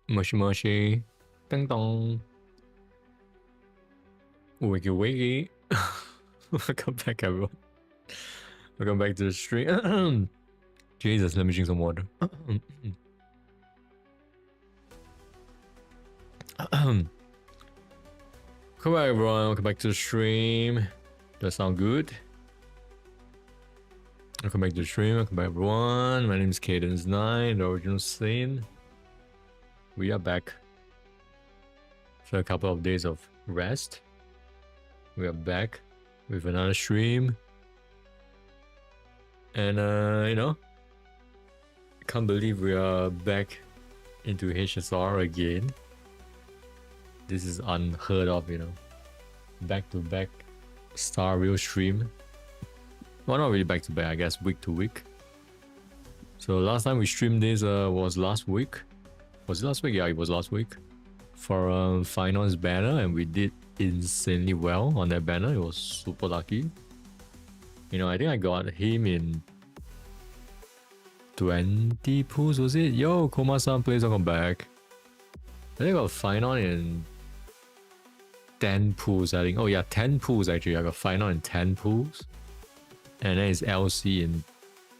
Moshi moshi. Ding dong. Wiggy wiggy. Welcome back, everyone. Welcome back to the stream. Jesus, let me drink some water. Come back, everyone. Welcome back to the stream. Does that sound good? Welcome back to the stream. Welcome back, everyone. My name is Cadence 9, the original Saint. We are back for a couple of days of rest. We are back with another stream. And, you know, I can't believe we are back into HSR again. This is unheard of, you know. Back-to-back Star Rail stream. Well, not really back-to-back, I guess week to week. So last time we streamed this was last week. Was it last week? Yeah, it was last week. For finance banner, and we did insanely well on that banner. It was super lucky. You know, I think I got him in 20 pools, was it? Yo, Koma-san, please welcome back. I think I got final in 10 pools, I think. Oh yeah, 10 pools actually. I got final in 10 pools. And then it's LC in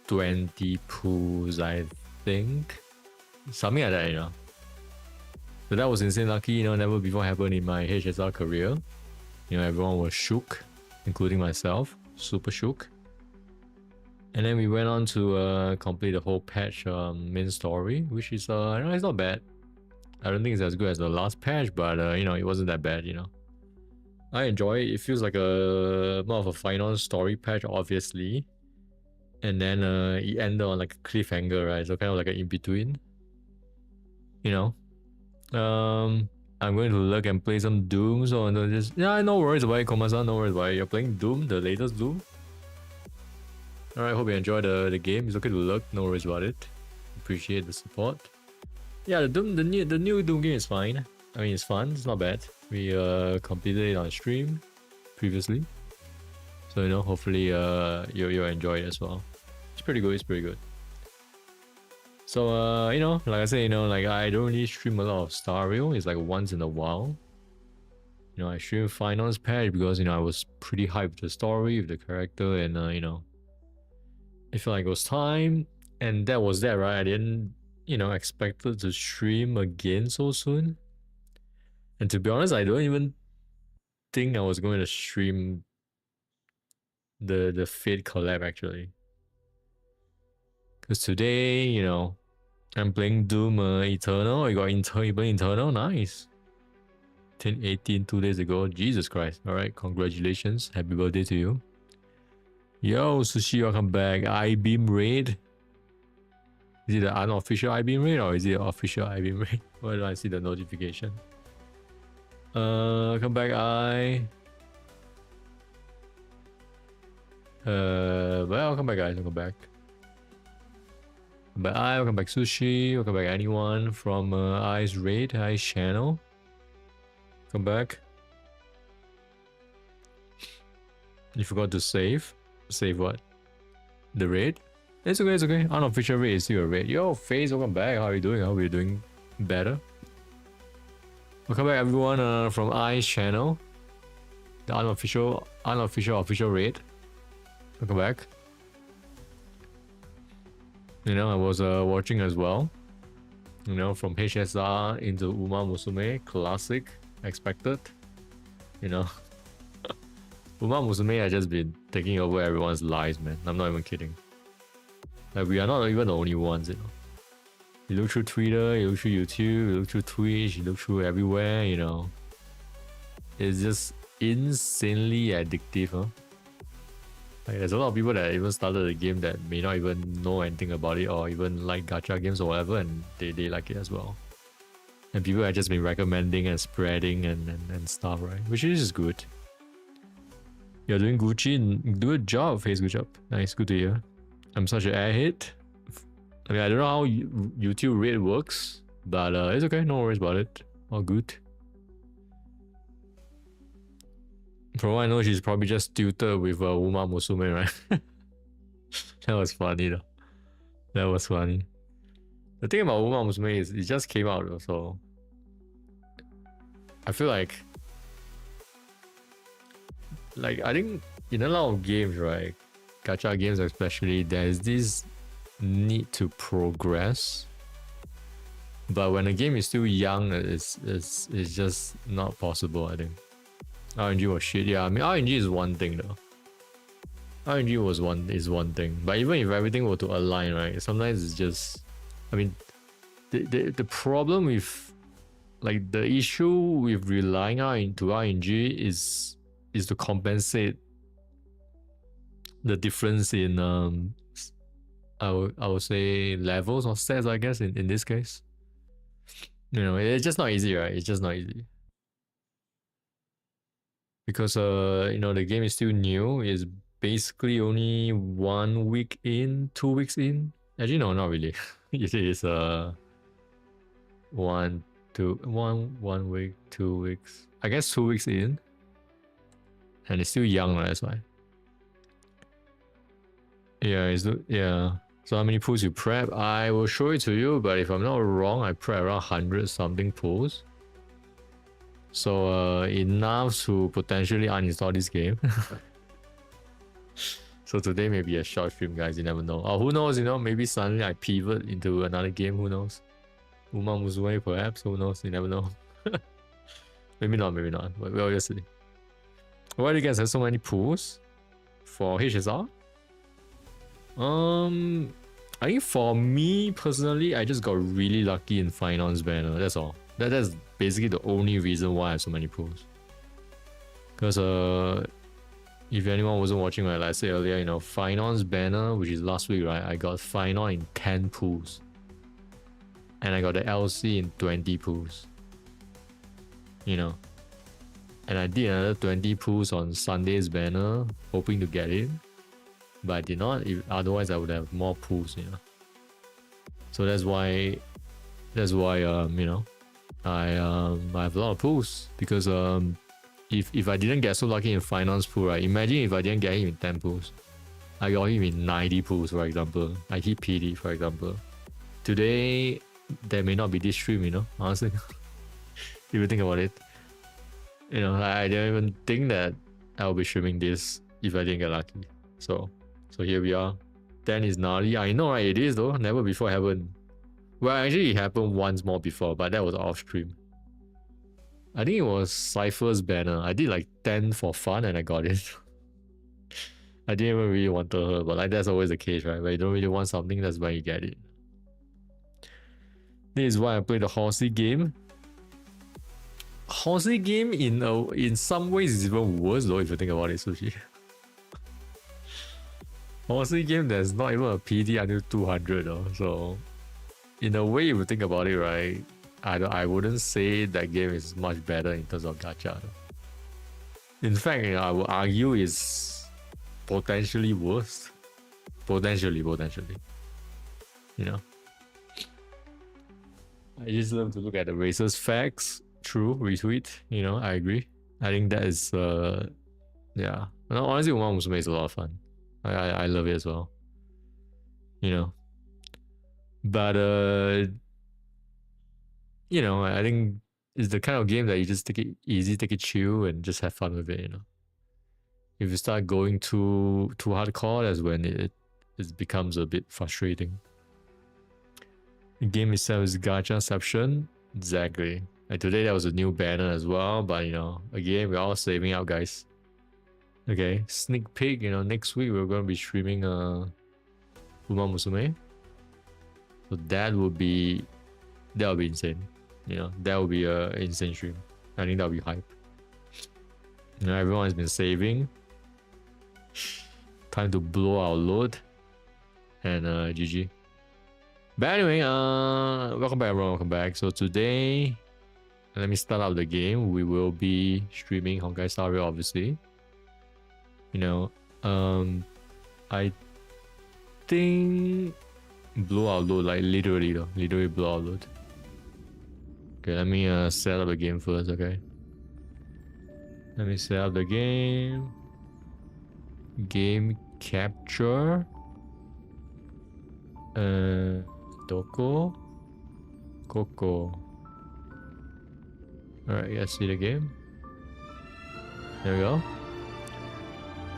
20 pools, I think. Something like that, you know. So that was insane lucky, you know, never before happened in my HSR career. You know, everyone was shook, including myself. Super shook. And then we went on to complete the whole patch main story, which is, I know it's not bad. I don't think it's as good as the last patch, but, you know, it wasn't that bad, you know. I enjoy it. It feels like a more of a final story patch, obviously. And then it ended on like a cliffhanger, right? So kind of like an in-between. You know. I'm going to look and play some Doom, so just yeah, no worries about it, Koma-san, no worries about it. You're playing Doom, the latest Doom. Alright, hope you enjoy the game. It's okay to look, no worries about it. Appreciate the support. Yeah, the new Doom game is fine. I mean, it's fun, it's not bad. We completed it on stream previously. So you know, hopefully you'll enjoy it as well. It's pretty good, it's pretty good. So, you know, like I said, you know, like I don't really stream a lot of Star Rail. It's like once in a while. You know, I stream Finance patch because, you know, I was pretty hyped with the story, with the character, and, you know, it felt like it was time. And that was that, right? I didn't, you know, expect to stream again so soon. And to be honest, I don't even think I was going to stream the Fate collab, actually. Because today, you know, I'm playing Doom Eternal. I got Eternal, nice. 10/18, 2 days ago. Jesus Christ. Alright, congratulations. Happy birthday to you. Yo, Sushi, welcome back. I-Beam Raid. Is it the unofficial I-Beam Raid or is it official I-Beam Raid? Where do I see the notification? Come back, well, welcome back, guys. Welcome back. But welcome back Sushi, welcome back anyone from I's Raid, I's channel. Come back. You forgot to save. Save what? The raid? It's okay, it's okay. Unofficial raid is still a raid. Yo, FaZe, welcome back. How are you doing? How are you doing better? Welcome back everyone from I's channel. The unofficial official raid. Welcome back. You know, I was watching as well. You know, from HSR into Uma Musume, classic, expected. You know, Uma Musume has just been taking over everyone's lives, man. I'm not even kidding. Like, we are not even the only ones, you know. You look through Twitter, you look through YouTube, you look through Twitch, you look through everywhere, you know. It's just insanely addictive, huh? Like, there's a lot of people that even started the game that may not even know anything about it or even like gacha games or whatever, and they like it as well. And people have just been recommending and spreading and stuff, right? Which is good. You're doing Gucci, do a job, FaZe, good job. Nice, good to hear. I'm such an airhead. I mean, I don't know how YouTube rate works, but it's okay, no worries about it. All good. For all I know, she's probably just tutored with Uma Musume, right? That was funny though. That was funny. The thing about Uma Musume is it just came out, so I feel like I think in a lot of games, right, gacha games especially, there's this need to progress. But when the game is still young, it's just not possible, I think. RNG was shit. Yeah, I mean RNG is one thing though. RNG is one thing. But even if everything were to align, right, sometimes it's just, I mean, the problem with, like, the issue with relying into RNG is to compensate the difference in I would say levels or stats, I guess, in this case. You know, it's just not easy, right? It's just not easy. Because you know, the game is still new. It's basically only 1 week in, 2 weeks in. Actually, no, not really. It is 1 week, 2 weeks. I guess 2 weeks in. And it's still young, right? That's why. Yeah, yeah. So how many pools you prep? I will show it to you, but if I'm not wrong, I prep around 100 something pools. So enough to potentially uninstall this game. So today may be a short stream, guys. You never know. Or who knows? You know, maybe suddenly I pivot into another game. Who knows? Uma Musume, perhaps. Who knows? You never know. Maybe not. Maybe not. But we'll just see. Why do you guys have so many pools for HSR? I think for me personally, I just got really lucky in finance banner. That's all. That's basically the only reason why I have so many pools. Because if anyone wasn't watching, like I said earlier, you know, finance banner, which is last week, right? I got final in 10 pools, and I got the LC in 20 pools. You know, and I did another 20 pools on Sunday's banner, hoping to get it. But I did not. Otherwise, I would have more pools, you know. So that's why you know, I have a lot of pools, because if I didn't get so lucky in finance pool, right? Imagine if I didn't get him in 10 pools. I got him in 90 pools, for example. I hit PD, for example. Today, there may not be this stream, you know, honestly. If you think about it. You know, I didn't even think that I'll be streaming this if I didn't get lucky. So here we are. 10 is gnarly. I know, right? It is though. Never before happened. Well, actually it happened once more before, but that was off stream. I think it was Cypher's banner. I did like 10 for fun and I got it. I didn't even really want her, but like that's always the case, right? When you don't really want something, that's when you get it. This is why I play the horsey game. Horsey game in some ways is even worse though, if you think about it, Sushi. Horsey game, there's not even a PD until 200 though, so in a way, if you think about it, right, I wouldn't say that game is much better in terms of gacha. In fact, I would argue it's potentially worse. Potentially. You know, I just love to look at the racers facts. True, retweet. You know, I agree. I think that is yeah. No, honestly, Uma Musume is a lot of fun. I love it as well. You know. But you know, I think it's the kind of game that you just take it easy, take it chill, and just have fun with it. You know, if you start going too hardcore, that's when it becomes a bit frustrating. The game itself is gachaception, exactly. Like today, there was a new banner as well, but you know, again, we're all saving up, guys. Okay, sneak peek. You know, next week we're gonna be streaming Uma Musume. So that would be insane. You know, that would be a insane stream. I think that would be hype. You know, everyone has been saving. Time to blow our load. And GG. But anyway, welcome back everyone, welcome back. So today, let me start out the game. We will be streaming Honkai Star Rail, obviously. You know, I think blow our load, like literally blow our load. Okay, let me set up the game first, okay? Let me set up the game. Game capture. Doko. Coco. Alright, let's see the game. There we go.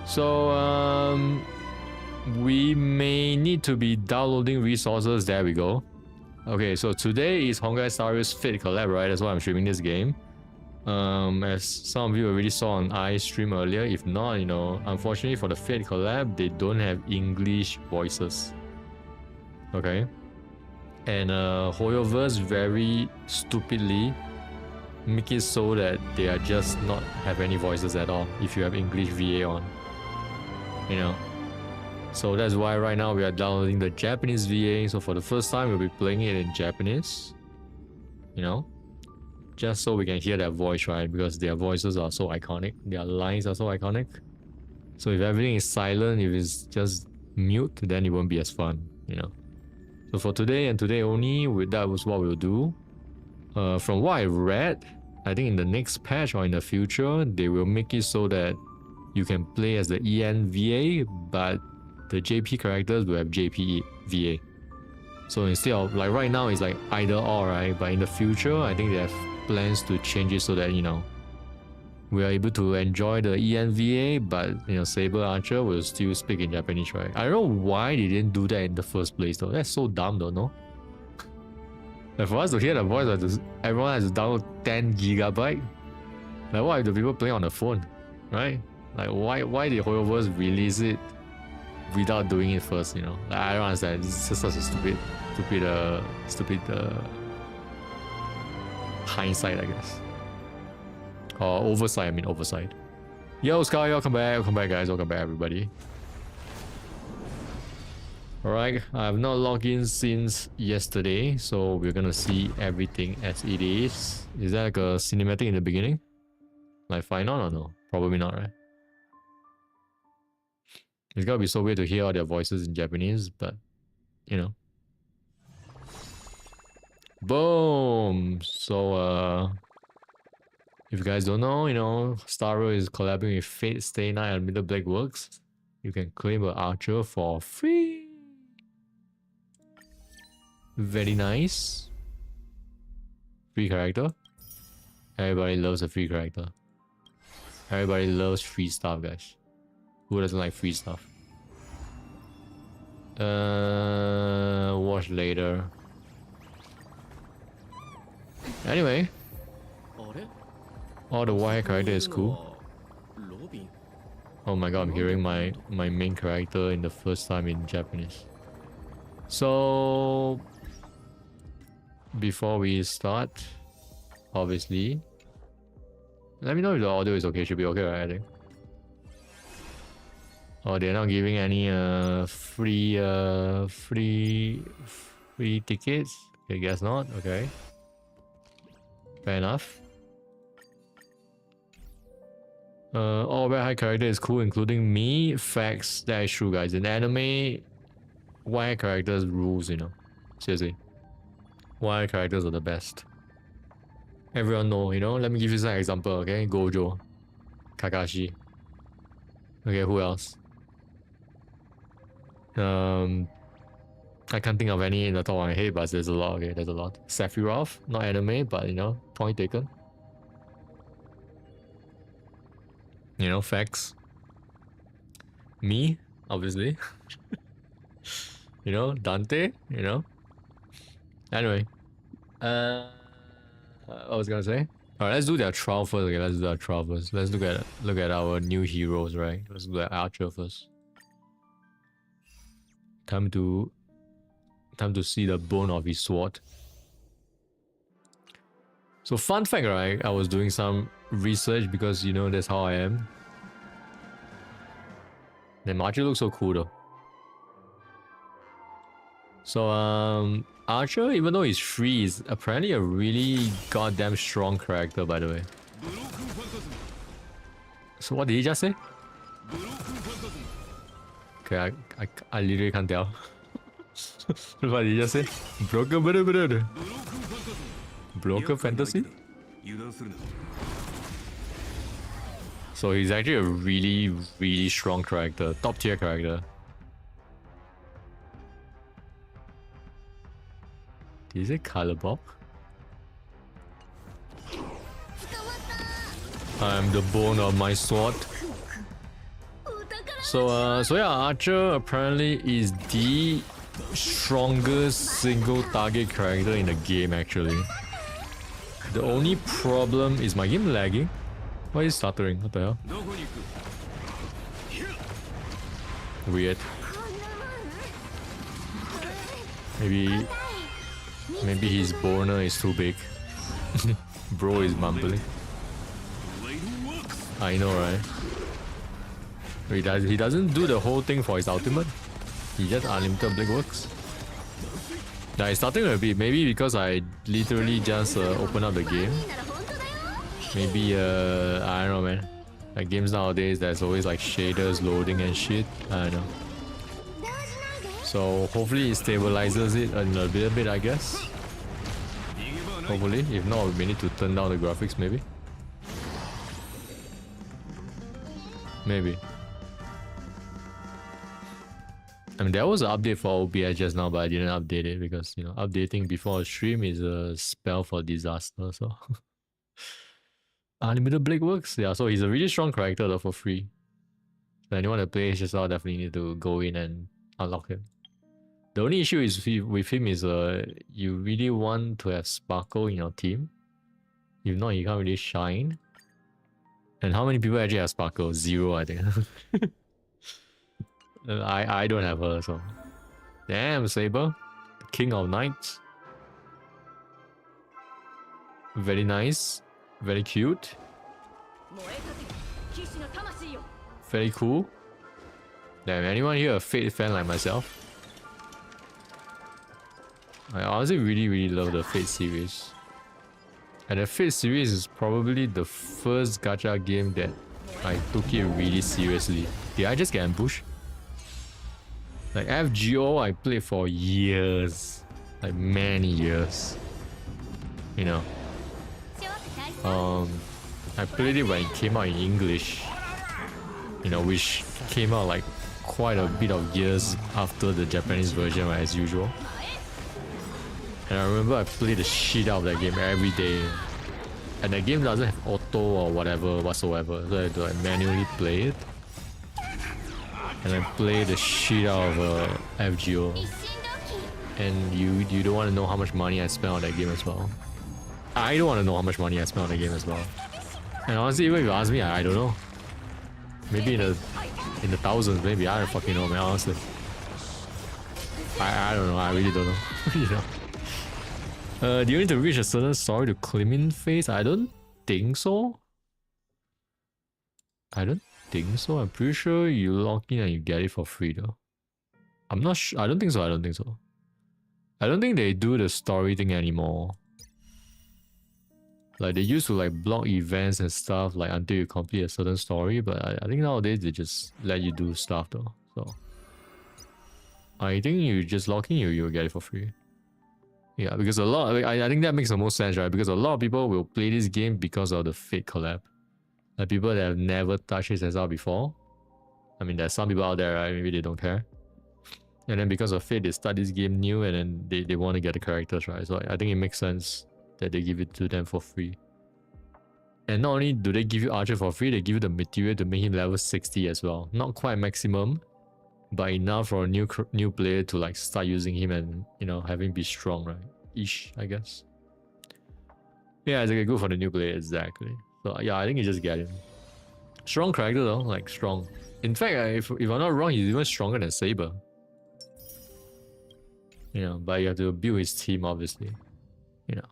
So, we may need to be downloading resources. There we go. Okay, so today is Honkai Star Rail's Fate collab, right? That's why I'm streaming this game. As some of you already saw on iStream earlier. If not, you know, unfortunately for the Fate collab, they don't have English voices. Okay. And Hoyoverse very stupidly make it so that they are just not have any voices at all if you have English VA on. You know. So that's why right now we are downloading the Japanese VA. So for the first time we'll be playing it in Japanese. You know. Just so we can hear their voice, right? Because their voices are so iconic. Their lines are so iconic. So if everything is silent, if it's just mute, then it won't be as fun, you know. So for today and today only, that was what we'll do. From what I read, I think in the next patch or in the future, they will make it so that you can play as the ENVA, but the JP characters will have JP VA. So instead of, like right now, it's like either or, right? But in the future, I think they have plans to change it so that, you know, we are able to enjoy the ENVA, but, you know, Saber Archer will still speak in Japanese, right? I don't know why they didn't do that in the first place, though. That's so dumb, though, no? Like for us to hear the voice, everyone has to download 10 gigabyte. Like, what if the people playing on the phone, right? Like, why did Hoyoverse release it without doing it first, you know? Like, I don't understand. It's just such a stupid hindsight, I guess. Or oversight, I mean oversight. Yo, Sky, welcome back guys, welcome back everybody. Alright, I have not logged in since yesterday, so we're gonna see everything as it is. Is that like a cinematic in the beginning? Like final or no? Probably not, right? It's gotta be so weird to hear all their voices in Japanese, but you know. Boom! So if you guys don't know, you know, Star Rail is collabing with Fate Stay Night and Middle Blade Works. You can claim an archer for free. Very nice. Free character. Everybody loves a free character. Everybody loves free stuff, guys. Who doesn't like free stuff? Watch later. Anyway. Oh, the white character is cool. Oh my god, I'm hearing my main character in the first time in Japanese. So before we start, obviously, let me know if the audio is okay. Should be okay, right? I think. Oh, they're not giving any free tickets. Okay, guess not. Okay, fair enough. All red high character is cool, including me. Facts, that is true, guys. In anime, white characters rules, you know. Seriously, white characters are the best. Everyone know, you know. Let me give you some example. Okay, Gojo, Kakashi. Okay, who else? I can't think of any in the top of my head, but there's a lot. Okay, there's a lot. Sephiroth, not anime, but you know, point taken. You know, facts. Me, obviously. You know, Dante, you know. Anyway. I was gonna say. Alright, let's do their trial first. Okay, let's do our trial first. Let's look at our new heroes, right? Let's do the archer first. Time to see the bone of his sword. So fun fact, right? I was doing some research because, you know, that's how I am. The Archer looks so cool though. So Archer, even though he's free, is apparently a really goddamn strong character, by the way. So what did he just say? Okay, I literally can't tell. What did he just say? Broken Broken fantasy? So he's actually a really strong character, top tier character. Did he say color block? I'm the bone of my sword. So yeah, Archer apparently is the strongest single target character in the game actually. The only problem is my game lagging. Why is it stuttering? What the hell? Weird. Maybe his boner is too big. Bro is mumbling. I know, right? He doesn't do the whole thing for his ultimate. He just unlimited blade works. Now it's starting a bit. Maybe because I literally just opened up the game. Maybe I don't know, man. Like games nowadays, there's always like shaders loading and shit. I don't know. So hopefully it stabilizes it a little bit, I guess. Hopefully. If not, we may need to turn down the graphics, maybe. Maybe. I mean, there was an update for OBS just now, but I didn't update it because, you know, updating before a stream is a spell for disaster, so... Unlimited Blade works? Yeah, so he's a really strong character though for free. So anyone that plays HSL definitely need to go in and unlock him. The only issue is with him is you really want to have Sparkle in your team. If not, you can't really shine. And how many people actually have Sparkle? 0, I think. I don't have her, so... Damn, Saber. King of Knights. Very nice. Very cute. Very cool. Damn, anyone here a Fate fan like myself? I honestly really love the Fate series. And the Fate series is probably the first gacha game that I took it really seriously. Did I just get ambushed? Like FGO I played for years. Like many years. You know. I played it when it came out in English. You know, which came out like quite a bit of years after the Japanese version, right, as usual. And I remember I played the shit out of that game every day. And the game doesn't have auto or whatever whatsoever, so I had to like manually play it. And I play the shit out of FGO. And you don't want to know how much money I spent on that game as well. I don't want to know how much money I spent on the game as well. And honestly, even if you ask me, I don't know. Maybe in the thousands, maybe. I don't fucking know, man, honestly. I don't know, I really don't know. You know. Do you need to reach a certain story to claim in phase? I don't think so. I don't think so. I'm pretty sure you log in and you get it for free though. I'm not sure. I don't think so. I don't think so. I don't think they do the story thing anymore. Like they used to like block events and stuff like until you complete a certain story, but I think nowadays they just let you do stuff though. So I think you just log in, you'll get it for free. Yeah, because I think that makes the most sense, right? Because a lot of people will play this game because of the Fate collab. Like people that have never touched SSR before. I mean, there's some people out there, right? Maybe they don't care. And then because of Fate, they start this game new and then they want to get the characters, right? So I think it makes sense that they give it to them for free. And not only do they give you Archer for free, they give you the material to make him level 60 as well. Not quite maximum, but enough for a new player to like start using him and, you know, have him be strong, right? Ish, I guess. Yeah, it's like good for the new player, exactly. So yeah, I think you just get him. Strong character though, like strong. In fact, if I'm not wrong, he's even stronger than Saber. You know, but you have to build his team, obviously. You know.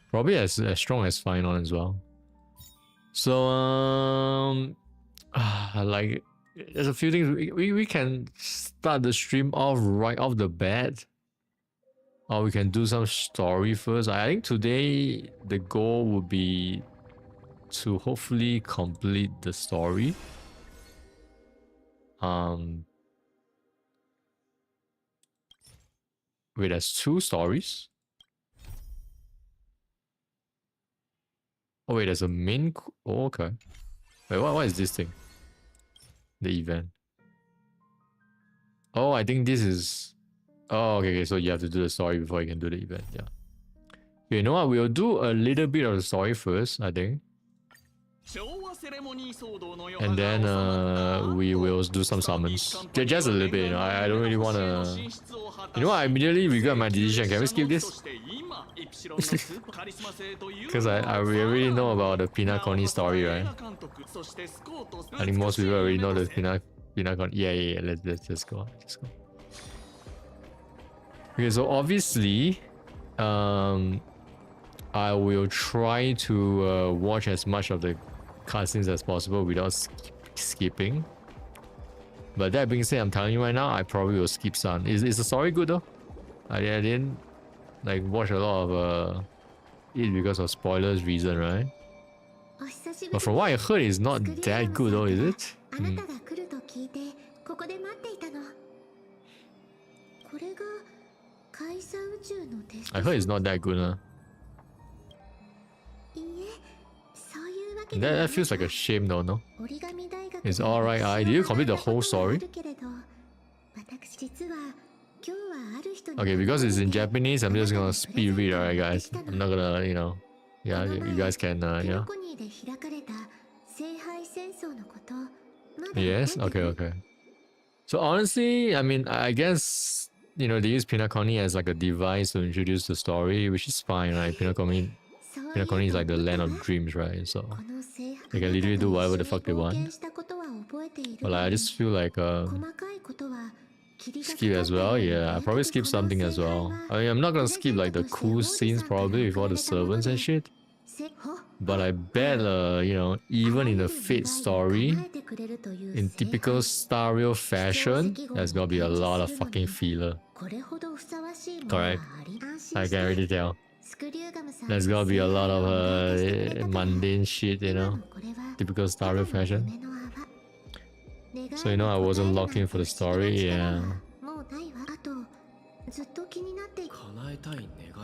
Probably as strong as Final as well. So like there's a few things we can start the stream off right off the bat. Or we can do some story first. I think today the goal would be to hopefully complete the story. Wait, there's 2 stories? Oh wait, there's a main... Oh, okay. Wait, what is this thing? The event. Oh, I think this is... Oh, okay, so you have to do the story before you can do the event, yeah. You know what? We'll do a little bit of the story first, I think. And then we will do some summons. Just a little bit, you know. I don't really want to... You know what? I immediately regret my decision. Can we skip this? Because I already know about the Pinakoni story, right? I think most people already know the Pinakoni. Yeah. Let's just go. Let's go. Okay, so obviously, I will try to watch as much of the cutscenes as possible without skipping. But that being said, I'm telling you right now, I probably will skip some. Is the story good though? I didn't like watch a lot of it because of spoilers reason, right? But from what I heard, it's not that good though, is it? I heard it's not that good, huh? That feels like a shame though, no? It's alright, did you complete the whole story? Okay, because it's in Japanese, I'm just gonna speed read, alright guys? I'm not gonna, you know... Yeah, you guys can, yeah. Yes? Okay. So honestly, I mean, I guess, you know, they use Pinakoni as like a device to introduce the story, which is fine, right? Pinakoni is like the land of dreams, right? So they can literally do whatever the fuck they want. But like, I just feel like skip as well. Yeah, I probably skip something as well. I mean, I'm not gonna skip like the cool scenes probably with all the servants and shit. But I bet, you know, even in the Fate story, in typical Star Rail fashion, there's gonna be a lot of fucking filler. Correct? I can already tell. There's gonna be a lot of mundane shit, you know, typical Star Rail fashion. So you know, I wasn't locked in for the story, yeah.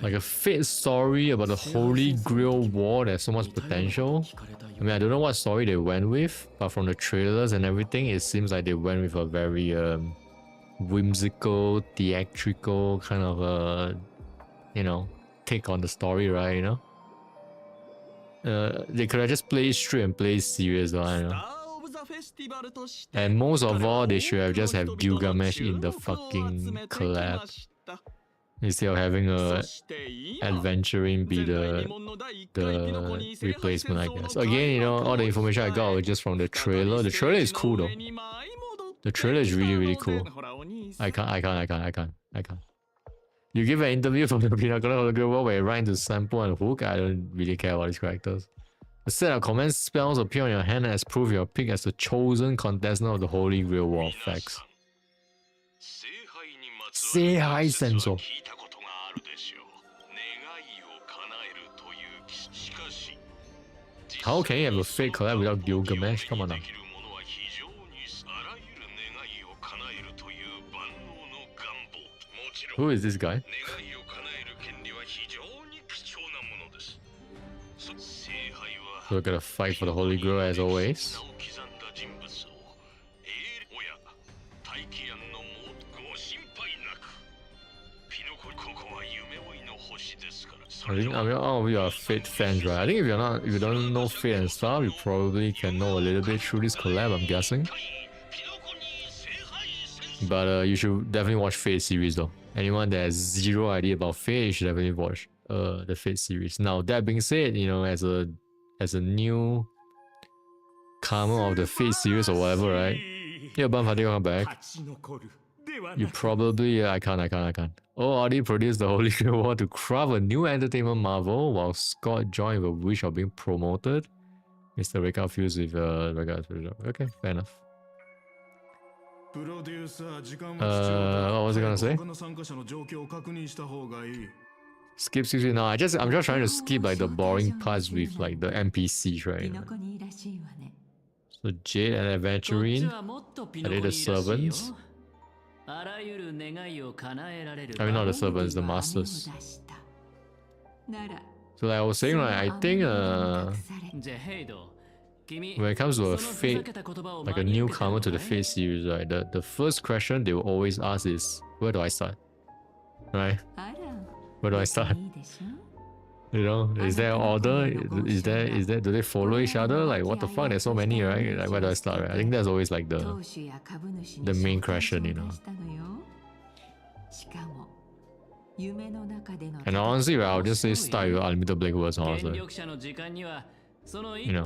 Like a Fate story about the Holy Grail War, there's so much potential. I mean, I don't know what story they went with, but from the trailers and everything, it seems like they went with a very whimsical, theatrical kind of you know, take on the story, right? You know, they could have just played straight and played serious, right? You know? And most of all, they should have just have Gilgamesh in the fucking collab instead of having a adventuring be the replacement, I guess. Again, you know, all the information I got was just from the trailer. The trailer is cool though. The trailer is really cool. I can't. You give an interview from the Pinnacle Global where you write into sample and hook. I don't really care about these characters. A set of command spells appear on your hand as prove your pick as the chosen contestant of the Holy Grail War. Facts. Seihai Senso. How can you have a fake collab without Gilgamesh? Come on now. Who is this guy? So we're gonna fight for the Holy Grail as always. I mean, all of you are Fate fans, right? I think if you don't know Fate and stuff, you probably can know a little bit through this collab, I'm guessing. But you should definitely watch Fate series though. Anyone that has zero idea about Fate, you should definitely watch the Fate series. Now that being said, you know, as a new comer of the Fate series or whatever, right? Yeah, Banfati, come back. You probably I can't. Adi produced the Holy Grail War to craft a new entertainment marvel, while Scott joined with a wish of being promoted. Mr. Reka fused with okay, fair enough. What was I gonna say? Skip. No, I'm just trying to skip like the boring parts with like the NPCs, right? So Jade and Adventurine, are they the servants? I mean, not the servants, the masters. So like I was saying, right, I think when it comes to a Fate, like a newcomer to the Fate series, right, the first question they will always ask is, where do I start? Right? Where do I start? You know, is there order? Is there do they follow each other? Like what the fuck? There's so many, right? Like where do I start? Right? I think that's always like the main question, you know. And honestly, right, I'll just say start with unlimited blank words, honestly. You know.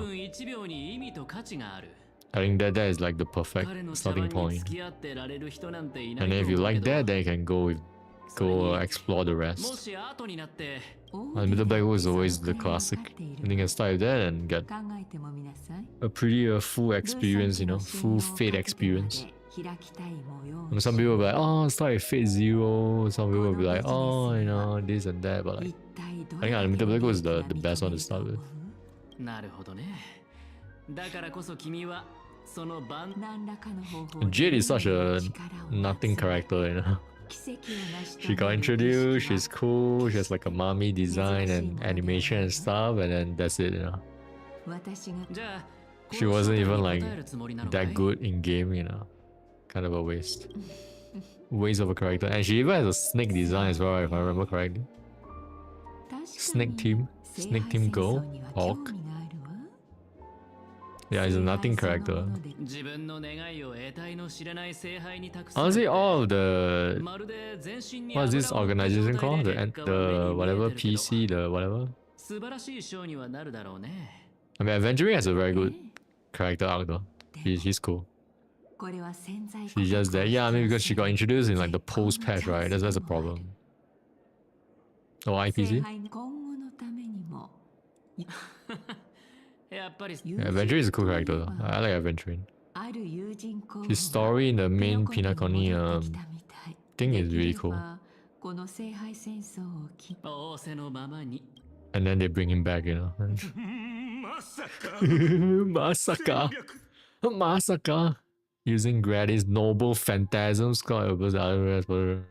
I think that is like the perfect starting point. And if you like that, then you can go explore the rest. Unlimited blank words is always the classic. And you can start with that and get a pretty full experience, you know, full fate experience. And some people will be like, oh, start with fate 0. Some people will be like, oh, you know, this and that. But like, I think unlimited blank words is the best one to start with. Jade is such a nothing character, you know. She got introduced, she's cool, she has like a mommy design and animation and stuff, and then that's it, you know. She wasn't even like that good in game, you know. Kind of a waste. Waste of a character. And she even has a snake design as well, if I remember correctly. Snake team girl, Hawk. Yeah, it's a nothing character. Honestly, all of the... What's this organization called? The whatever PC, the whatever? I mean, Adventuring has a very good character arc though. He's cool. She's just there. Yeah, I mean, because she got introduced in like the post patch, right? That's a problem. Oh, IPC? Yeah, Adventuring is a cool character though. I like Adventuring. His story in the main Pinakoni thing is really cool. And then they bring him back, you know. Masaka! Using Grady's noble phantasm Scott was the other.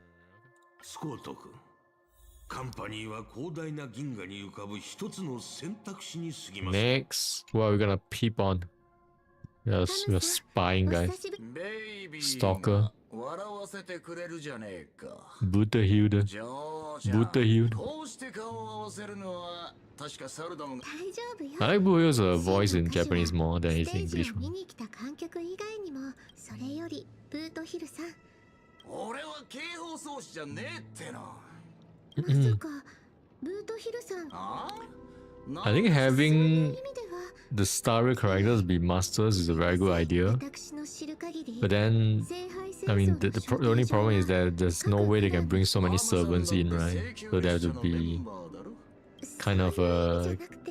Next, what are we gonna peep on? Yes, we're spying, guys. Stalker. Butterhilde. I like Butterhilde's voice in Japanese more than his English one. I think having the star characters be masters is a very good idea. But then, I mean, the only problem is that there's no way they can bring so many servants in, right? So they have to be kind of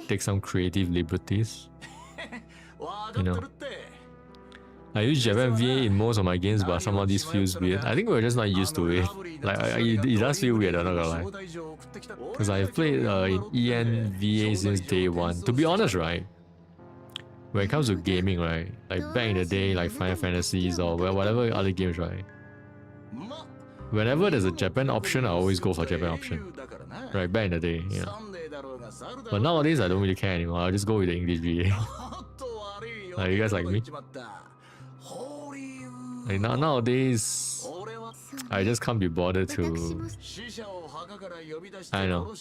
take some creative liberties. You know. I use Japan VA in most of my games, but some of these feels weird. I think we're just not used to it. Like, it does feel weird, I'm not gonna lie. Because I've played in EN VA since day one. To be honest, right? When it comes to gaming, right? Like back in the day, like Final Fantasies or whatever other games, right? Whenever there's a Japan option, I always go for Japan option. Right, back in the day, you know. But nowadays, I don't really care anymore. I'll just go with the English VA. Like, you guys like me? Like nowadays, I just can't be bothered to... I know.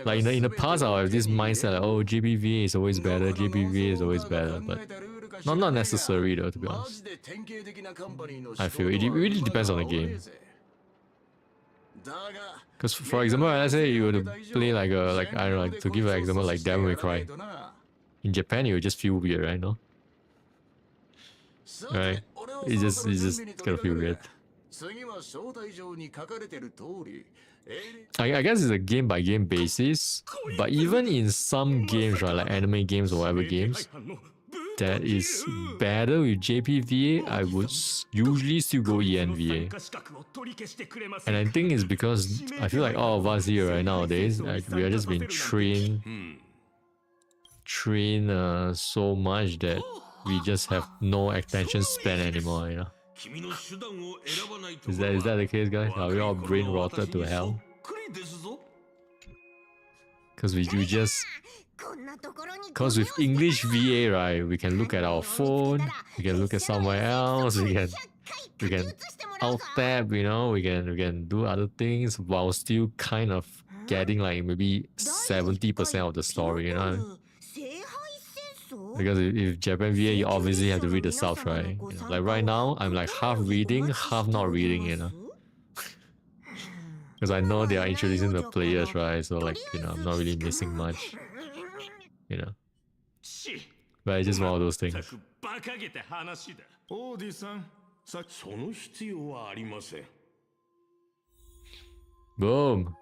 Like in the past, I have this mindset like, oh, GBVA is always better, GBVA is always better, but not necessary though, to be honest. I feel it really depends on the game. Because for example, let's say you were to play like I don't know, like, to give an example, like Devil May Cry. In Japan, you would just feel weird, right? No? Right? It's just gonna feel weird. I guess it's a game by game basis, but even in some games, right, like anime games or whatever games, that is better with JPVA, I would usually still go ENVA. And I think it's because I feel like all of us here right nowadays, like, we are just being trained so much that we just have no attention span anymore, you know. Is that the case, guys? Are we all brain rotted to hell? Because because with English VA, right, we can look at our phone, we can look at somewhere else, we can we can alt tab, you know, we can do other things while still kind of getting like maybe 70% of the story, you know. Because if Japan VA, you obviously have to read the subs, right? You know, like right now, I'm like half reading, half not reading, you know. Because I know they are introducing the players, right? So like, you know, I'm not really missing much, you know. But it's just one of those things. Boom.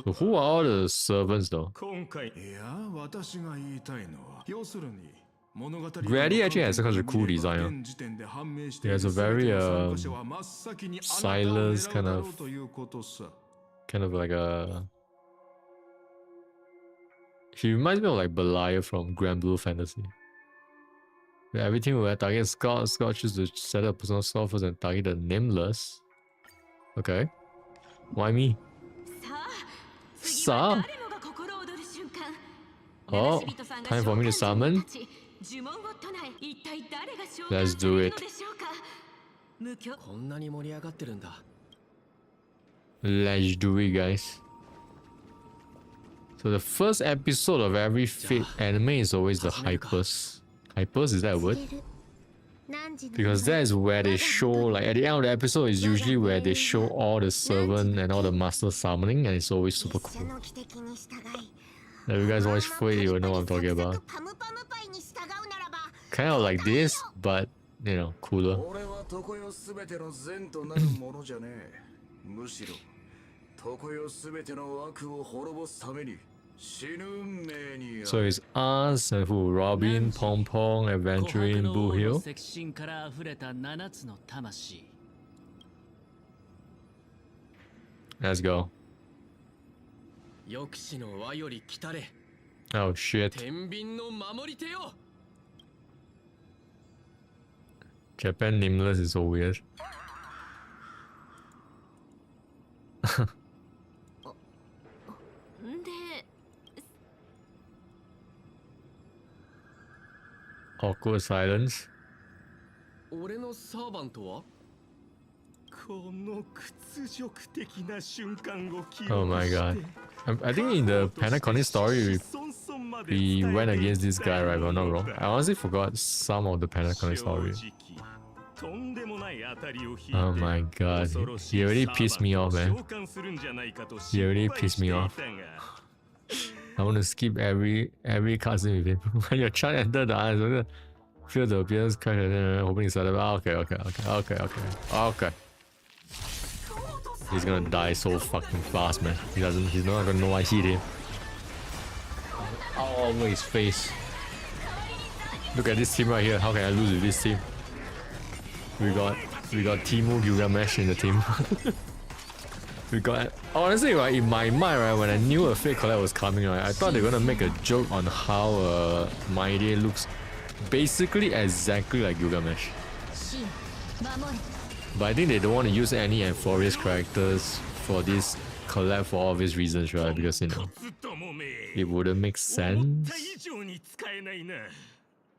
So who are all the servants though? Grady actually has such a cool design. He has a very Silas kind of like a. He reminds me of like Belial from Grand Blue Fantasy. Yeah, everything will target Scott. Scott chooses to set up personal score first and target the nameless. Okay. Why me? Sa? Oh, time for me to summon? Let's do it. Let's do it, guys. So the first episode of every Fate anime is always the Hypers. Hypers, is that a word? Because that is where they show, like at the end of the episode is usually where they show all the servant and all the master summoning, and it's always super cool. If you guys watch Fate, you will know what I'm talking about. Kind of like this, but you know, cooler. So it's us and who? Robin, Pong Pong, Adventuring, Boo Hill. Let's go. Oh shit. Japan nameless is so weird. Awkward silence. Oh my god. I think in the Panaconic story we went against this guy, right? If I'm not wrong. I honestly forgot some of the Panaconic story. Oh my god. He already pissed me off, man. He already pissed me off. I want to skip every cutscene with him. When your child entered the eyes, feel the appearance crash and then hoping it's okay. He's gonna die so fucking fast, man. He's not gonna know I hit him. All over his face. Look at this team right here. How can I lose with this team? We got Timu Gilgamesh in the team. We got, honestly, right, in my mind, right, when I knew a Fate collab was coming, right, I thought they were gonna make a joke on how My Day looks basically exactly like Gilgamesh. But I think they don't want to use any Amphorius characters for this collab for obvious reasons, right? Because, you know, it wouldn't make sense.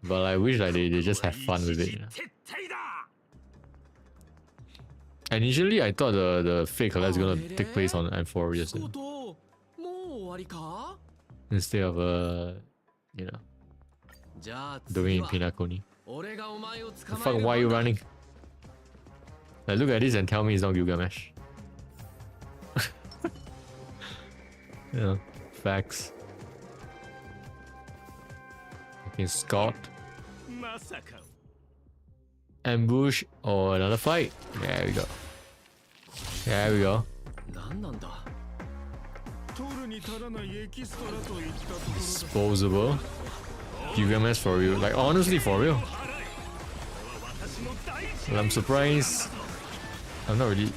But I wish like they just have fun with it. You know? Initially, I thought the Fate collab is gonna take place on Amphorius, you know? Instead of you know, doing it in Pinakoni. Fuck, why are you running? Like, look at this and tell me it's not Gilgamesh. You know, facts. Okay, Scott. Ambush or another fight. There we go. There we go. Disposable. Gilgamesh for real. Like, honestly, for real. Well, I'm surprised. I'm not really.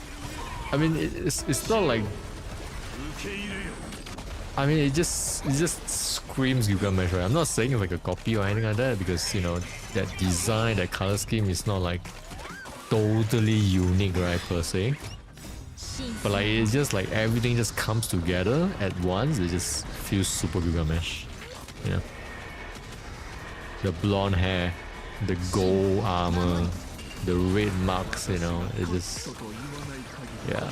I mean, it's not like. I mean, it just screams Gilgamesh, right? I'm not saying it's like a copy or anything like that because, you know, that design, that color scheme is not like totally unique, right, per se. But like, it's just like everything just comes together at once. It just feels super Gilgamesh, you know. The blonde hair, the gold armor, the red marks, you know, it just, yeah.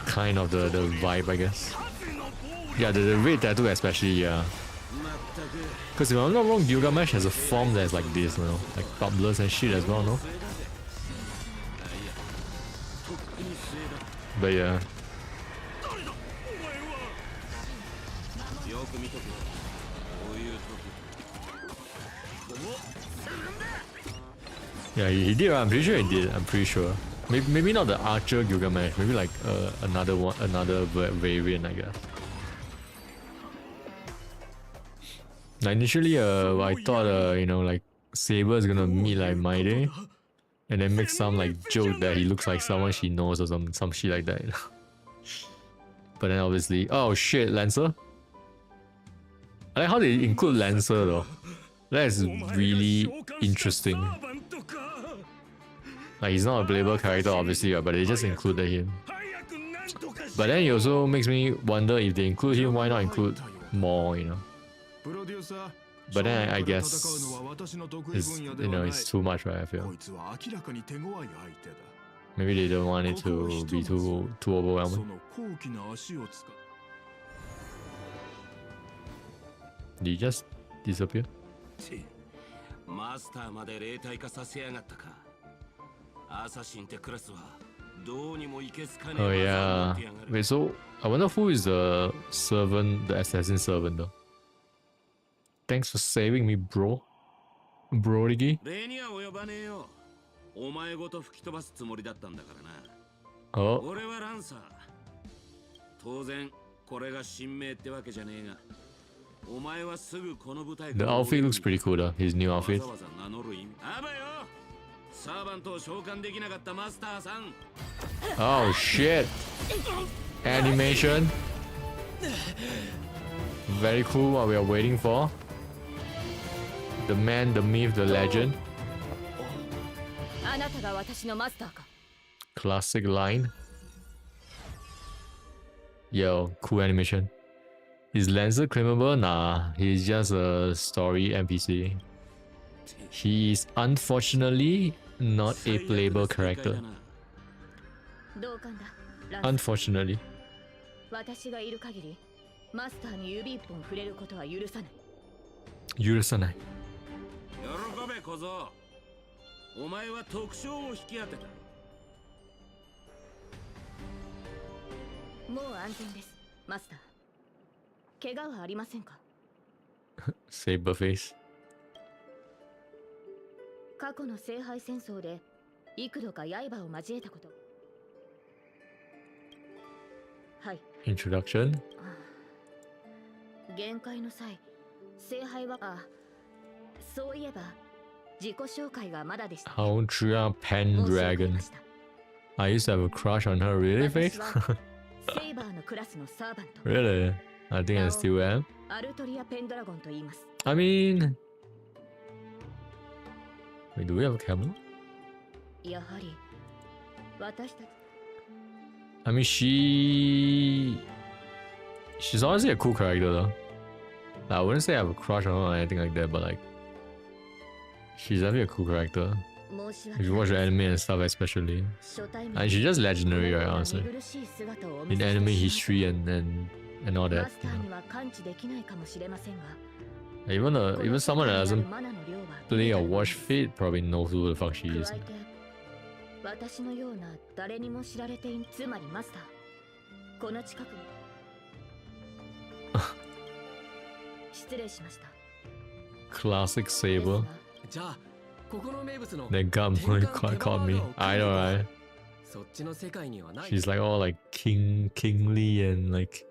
Kind of the vibe, I guess. Yeah, the red tattoo especially, yeah. Because if I'm not wrong, Gilgamesh has a form that's like this, you know, like bubblers and shit as well, no? But yeah. Yeah, he did. I'm pretty sure he did. I'm pretty sure. Maybe not the Archer Gilgamesh. Maybe like another one, another variant, I guess. Now initially, I thought, you know, like Saber is gonna meet like My Day, and then make some like joke that he looks like someone she knows or some shit like that. You know? But then obviously, oh shit, Lancer. I like how they include Lancer though. That is really interesting. Like he's not a playable character obviously, but they just included him. But then it also makes me wonder if they include him, why not include more, you know? But then I guess it's, you know, it's too much, right? I feel maybe they don't want it to be too overwhelming. Did he just disappear? Oh yeah. Wait, so I wonder who is the servant, the assassin servant though? Thanks for saving me, bro. Brody. Oh. The outfit looks pretty cool though, his new outfit. Oh shit! Animation. Very cool, what we are waiting for. The man, the myth, the legend. Classic line. Yo, cool animation. Is Lancer claimable? Nah, he's just a story NPC. He is unfortunately not a playable character. Unfortunately. 許さない。お前は特徴を引き当てた。もう安全です、マスター。怪我はありませんか？ Saber face。過去の聖杯戦争で幾度か刃を交えたこと。はい。Introduction。限界の際、聖杯はそういえば。 Ultra Pendragon. I used to have a crush on her, really, face? Really? I think I still am. I mean... Wait, do we have a camera? I mean, she's honestly a cool character, though. I wouldn't say I have a crush on her or anything like that, but like... She's definitely a cool character. If you watch the anime and stuff especially. And she's just legendary, right, honestly. In anime history and all that. You know? Even someone that doesn't play or watch Fate probably knows who the fuck she is. Classic Saber. That gun caught me. I know, right? She's like all like kingly and like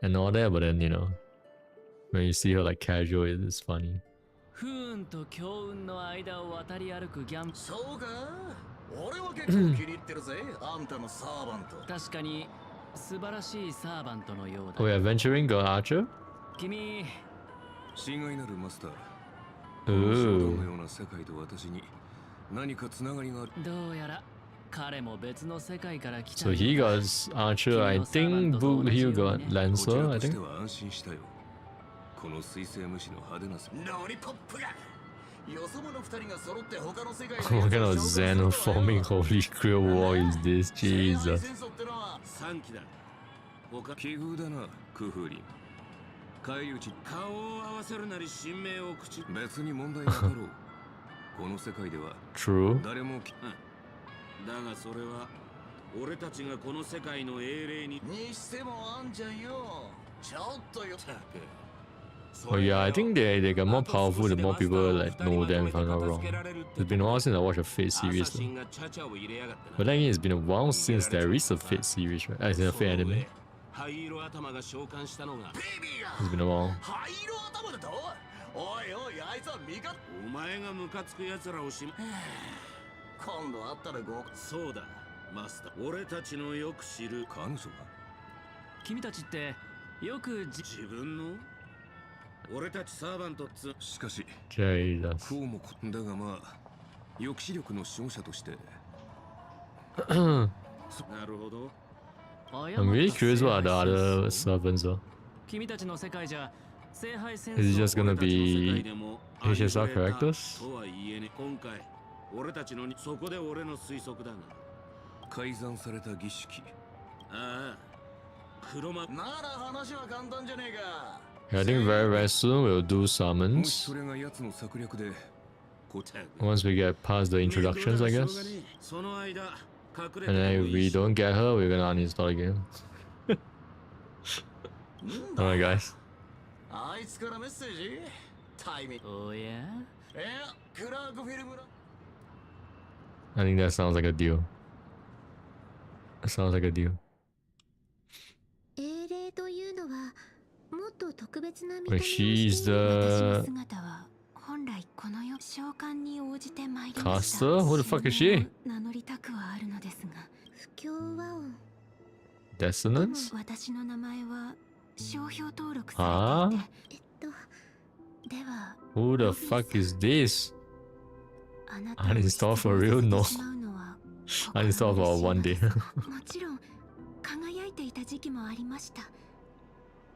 and all that, but then you know when you see her like casual, it's funny. Oh, yeah, Venturing got Archer? Ooh. So he got Archer, I think. He got Lancer, I think. What kind of xenophonic holy grail war is this? Jesus. True. Oh yeah, I think they get more powerful the more people like know them, if I'm not wrong. It's been a while since I watched a Fate series though. But then again, it's been a while since there is a Fate series, right? As in a Fate anime. It's been a while. Jesus. I'm really curious what the other servants are. Is it just gonna be HSR characters? I think very soon we'll do summons. Once we get past the introductions, I guess. And then if we don't get her, we're gonna uninstall again. Alright guys. I think that sounds like a deal. That sounds like a deal. Wait, she's the caster? Who the fuck is she? Dissonance? Huh? Who the fuck is this? Uninstall for real? No. Uninstall for one day.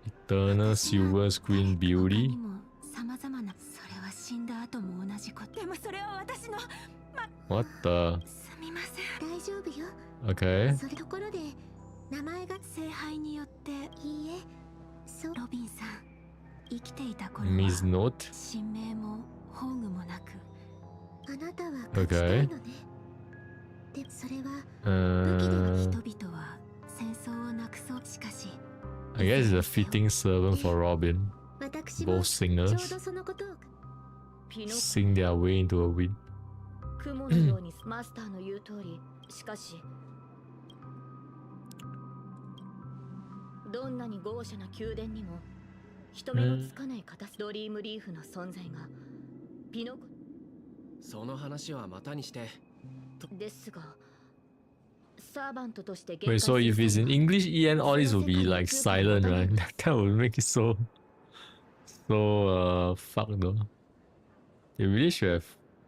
Eternal Silver Screen Beauty? What the? Okay. Miss Note? Okay. I guess it's a fitting servant for Robin. Both singers sing their way into a win. Wait, so if it's in English, EN, all this will be like silent, right? That would make it so fucked though. They really should have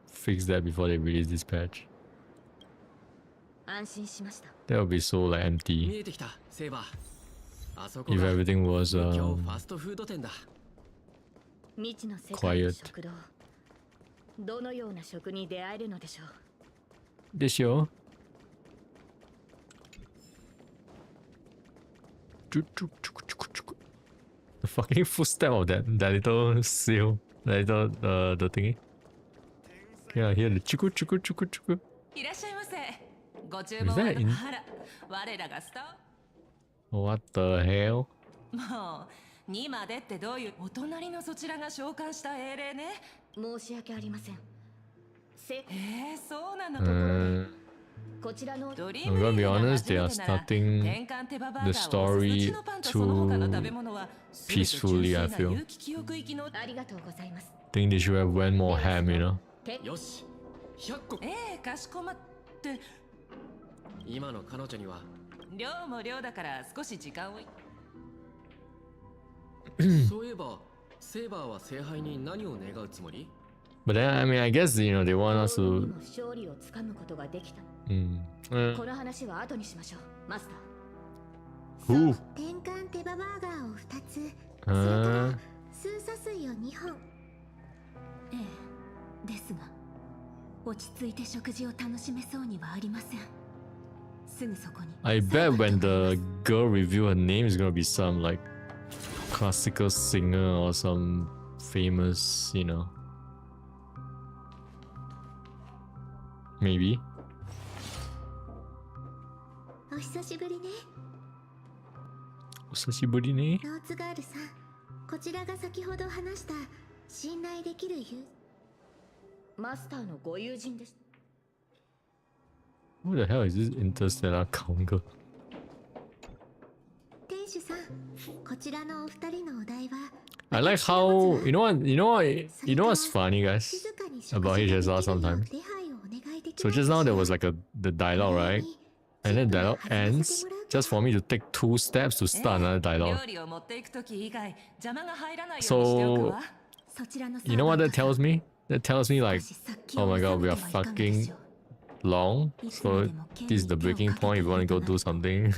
fixed that before they release this patch. That would be so like empty. If everything was quiet. This show. The fucking footstep of that little seal, that little the thingy. Yeah, I hear the chuku chuku chuku chuku. Is that in? What the hell? I'm gonna be honest, they are starting the story too peacefully, I feel. Think they should have went more ham, you know? But then, I mean, I guess, you know, they want us to この話は後にしましょう、マスター。 Who? 転換手羽バーガーを2つ、それから数差水を2本。ええ、ですが落ち着いて食事を楽しめそうにはありません。すぐそこに。 I bet when the girl reveal her name is gonna be some like classical singer or some famous, you know. Maybe. お久しぶりね。お久しぶりね。ローズガールさん、こちらが先ほど話した信頼できるマスターのご友人です。 Who the hell is this interstellar counter? 店主さん、こちらのお二人のお題は I like how you know what's funny, guys, 静かに about HSR sometimes. 手配をお願いでき So ます just now there was like the dialogue, right? And then dialogue ends just for me to take 2 steps to start another dialogue. 料理を持っていくとき以外邪魔が入らないようにして So おくわ。そちらの you know what that tells me? That tells me like, oh my god, we are fucking long. So this is the breaking point if you want to go do something.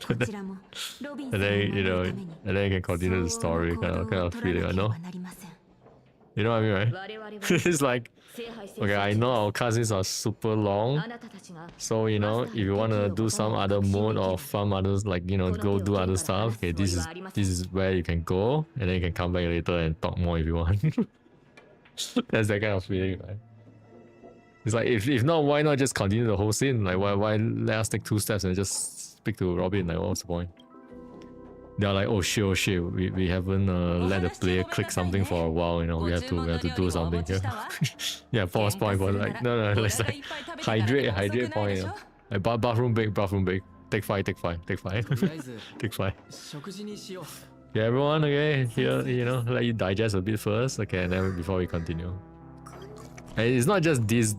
こちらもロビンさ And んを then 守 you る know, ために and then you can continue the story kind of feeling, I know. 取らなければなりません。 You know what I mean, right? 我々は It's like, 聖杯戦 okay, I know our cousins are super long. あなたたちが So, you know, if you want to do some other mode or some others, like, you know, go do other stuff, okay, this is where you can go, and then you can come back later and talk more if you want. That's that kind of feeling, right? It's like, if not, why not just continue the whole scene? Like, why let us take 2 steps and just speak to Robin? Like, what's the point? They're like, oh shit, we haven't let the player click something for a while, you know, we have to do something here. Yeah, pause point, but like, no, let's like, hydrate point, you know. Like, bathroom break, take 5, take 5. Take 5. Okay, everyone, okay, here, you know, let you digest a bit first, okay, and then before we continue. And it's not just this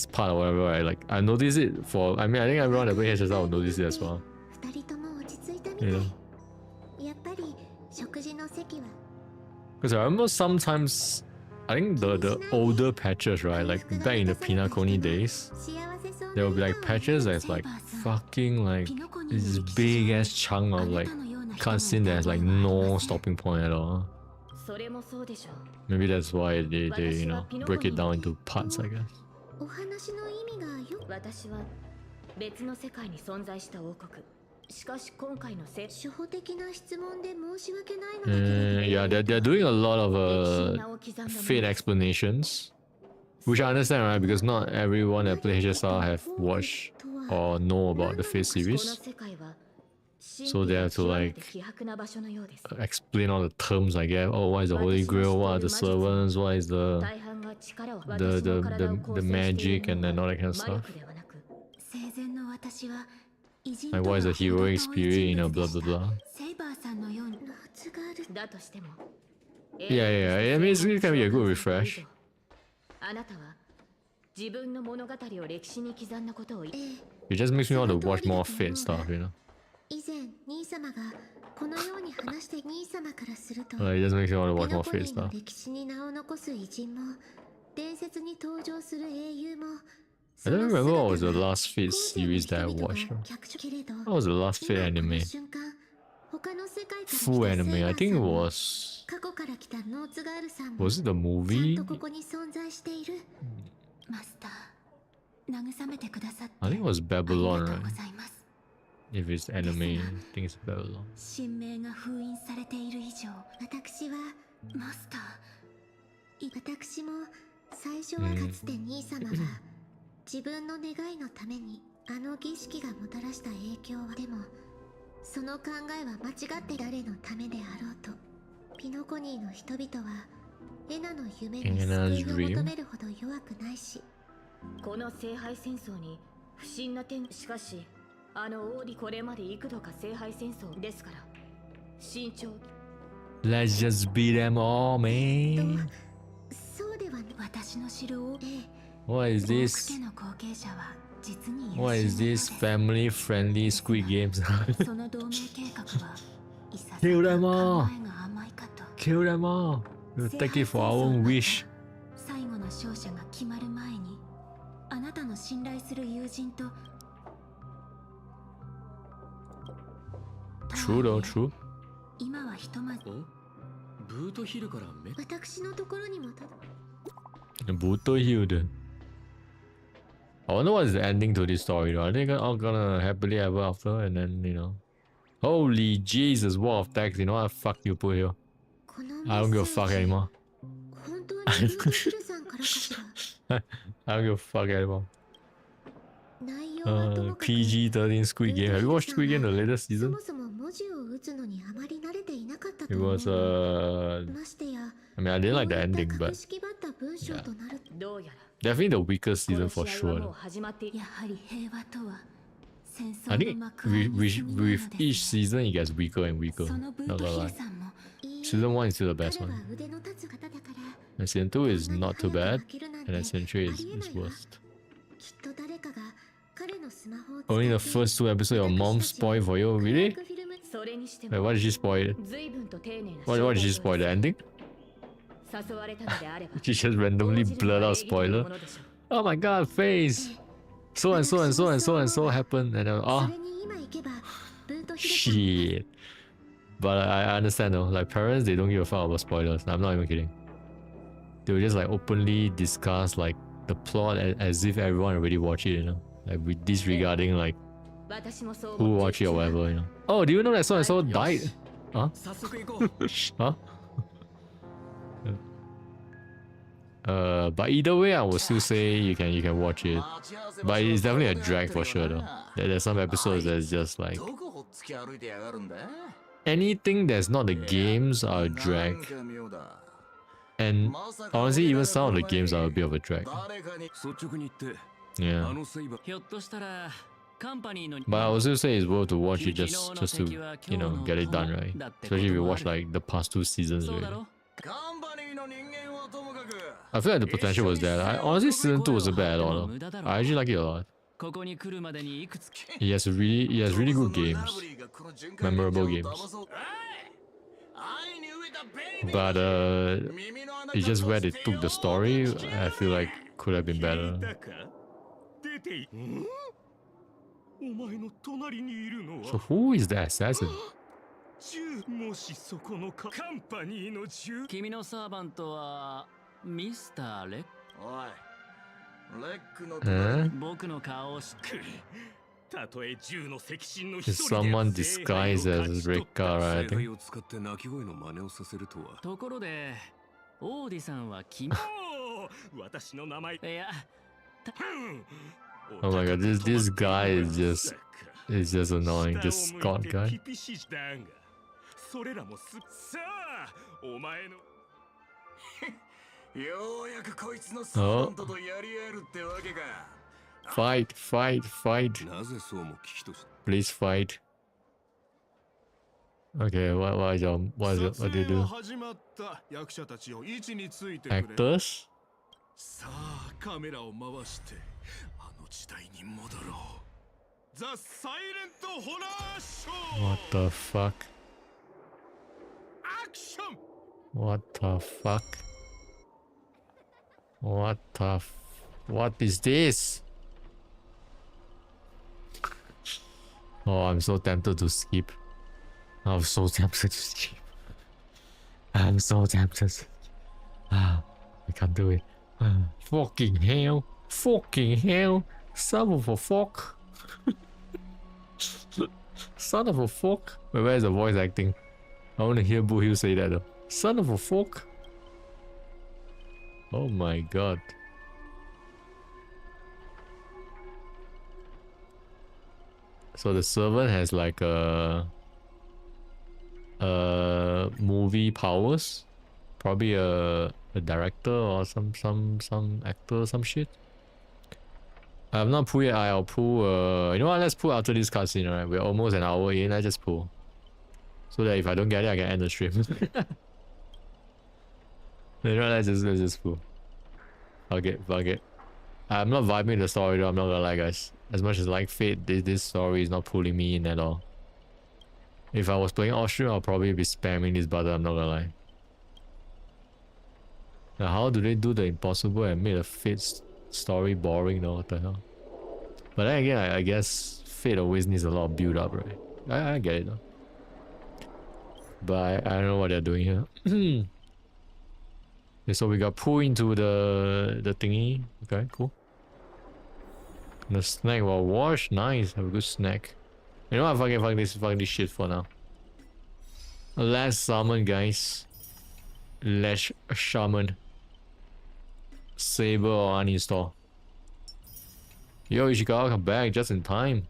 part or whatever, right? Like, I noticed it for, I mean, I think everyone that plays HSR will notice it as well. 二人とも落ち着いたみたい。You know? やっぱり食事の席は Because I remember sometimes, I think the older patches, right? Like back in the Pinaconi days, 幸せそう there な will be like patches that's like fucking like this big ass chunk of like cutscene that has like no stopping point at all. それもそうでしょう。 Maybe that's why they you know, break it down into parts, I guess. お話の意味がよ。私は別の世界に存在した王国。しかし今回の初歩的な質問で申し訳ないのだけれど。 Yeah, they're doing a lot of fate explanations, which I understand, right? Because not everyone that plays HSR have watched or know about the Fate この series, 世界は so they have to like 希薄な場所のようです。 explain all the terms, I guess. Oh, what is the Holy Grail? What are the servants? What is the 大半が力を私の体を構成 the している magic and の then all は that kind of 魔 stuff? 力ではなく、生前の私は偉人 Like と what is は the heroic 程遠い spirit, you 人 know, 物 blah で blah した blah. セイバーさんのように夏がある。だとしても Yeah. I mean, it can be a good refresh. あなたは自分の物語を歴史に刻んだことを言い It just makes me want to watch more Fate stuff, you know. 以前兄様がこのように話して兄様からすると Like, it just makes me want to ペ watch ノ more コ Fate ニーの stuff. 歴史に名を残す偉人も伝説に登場する英雄も I don't remember what was the last Fate series that I watched. What was the last Fate anime? Full anime, I think it was... 過去から来たノーツガールさんも Was it the ちゃん movie? とここに存在している。マスター慰めてくださって I think it was あり Babylon, がとう right? ございます。 If it's anime, I think it's Babylon. 神明が封印されている以上私はマスター私も最初はかつて兄様が自分の願いのためにあの儀式がもたらした影響はでもその考えは間違って誰のためであろうとピノコニーの人々はエナの夢に救いを求めるほど弱くないしこの聖杯戦争に不審な点しかしあの王にこれまで幾度か聖杯戦争ですから慎重 Let's just beat them all, man. そうでは私の知る王 What is 王家 this? の後継者は実に優 What is 秀なので this family-friendly Squid Games? その同盟計画はいささか Kill them 考 all. えが甘いかと Kill them all. We'll take it for our own wish. 最後の勝者が決まる前にあなたの信頼する友 true though, true. 今はひとまずブートヒルからめ私のところにもた Buto healed. I wonder what is the ending to this story though. Are they all gonna happily ever after and then, you know? Holy Jesus, what of text, you know what the fuck you put here? この I don't give a fuck anymore. 本当にルートヒルさんからかしら I don't give a fuck anymore. 内容はともかく PG-13 Squid Game. Have you watched Squid Game the latest そ season? もそも文字を打つのにあまり慣れていなかった It と思う was ましてや I mean I didn't like the こういった ending, 格 but 式ばった文章となるとどうやら definitely the weakest こ season の for 試合は sure. もう始まっているやはり平和とは戦 I 争 think の幕開けに過ぎない with の each です season it gets weaker and weaker. そのブー Not ト gonna ヒル lie. さんも Season 1 is still the best 彼は one. 腕の立つ方だから And season 2 is こんなに not too 早 bad. く負けるなん And て then season 3 あ is りえないわ worst. きっと誰かが彼のスマホを使って Only the first two episodes your mom spoiled for you, really? それにして Wait, も what did she spoil? 随分と丁寧な What did she spoil? The ending? 誘われたのであれば She just randomly blurred out spoiler. Oh my god, face! So and so and so and so and so happened and then, そ oh れに今行けばブートヒルさん shit. But I understand though, like parents they don't give a fuck about spoilers. I'm not even kidding. They will just like openly discuss like the plot as if everyone already watched it, you know? Like with disregarding like 私もそう who 思って watched it or whatever, you know? Oh, do you know that so and so died? Huh? 早速行こう Huh? But either way, I would still say you can watch it. But it's definitely a drag for sure though. There's some episodes that's just like どこほっつき歩いてやがるんだ anything that's not the games are a なん drag. か妙だ And honestly, even some of the games are a bit of a drag. 誰かに率直に言って Yeah. あのセイバーひょっとしたらカンパニーの But I would still say it's worth to watch it just to, you know, get it done right. Especially if you watch like the past two seasons そうだ already. ろカンパニーの人間はともかく I feel like the potential was there. Honestly, season 2 wasn't bad at all. I actually like it a lot. ここに来るまでにいくつ It has really good games. Memorable games. But it's just where they took the story, I feel like could have been better. 出ていお前の隣にいるの So は who is the assassin? 銃もしそこのカンパニーの銃君のサーバントはミスターレックおいレックの Huh? 僕の顔を知ってたとえ銃の赤心の Is 一人で someone disguised as Rick Cara, I 聖杯 think? を使って鳴き声の真似をさせるとはところでオーディさんは君おお私の名前いや Oh my god, this guy is just annoying. This Scott guy. それらもすさあお前のようやくこいつのサーバントとやり合えるってわけか Fight, fight, fight. なぜそうも聞きとし Please fight. Okay, what do you do? 始まった役者たちを位置についてくれ Actors? さあカメラを回してあの時代に戻ろうザ・サイレント・ホラーショー What the fuck? アクション What the fuck? What is this? Oh, I'm so tempted to skip. I'm so tempted to skip. I'm so tempted. I can't do it. Fucking hell. Fucking hell. Son of a fuck. Son of a fuck. Wait, where's the voice acting? I want to hear Boo Hill say that though. Son of a fuck. Oh my god. So the servant has like movie powers, probably a director or some actor or some shit. I have not pulled yet. I'll pull. You know what? Let's pull after this cutscene. Alright, we're almost an hour in. I just pull, so that if I don't get it, I can end the stream. You know, let's just pull. Fuck it. I'm not vibing the story though, I'm not gonna lie guys. As much as I like Fate, this story is not pulling me in at all. If I was playing Austria, I'll probably be spamming this button, I'm not gonna lie. Now how do they do the impossible and make the Fate story boring though? What the hell? But then again, I guess Fate always needs a lot of build up, right? I get it though. but I don't know what they're doing here. Okay, so we got pulled into the thingy. Okay, cool. The snack while wash, nice. Have a good snack. You know what? Fuck this shit for now. Last summon, guys. Last shaman. Saber or uninstall. Yo, Ishikawa, come back just in time.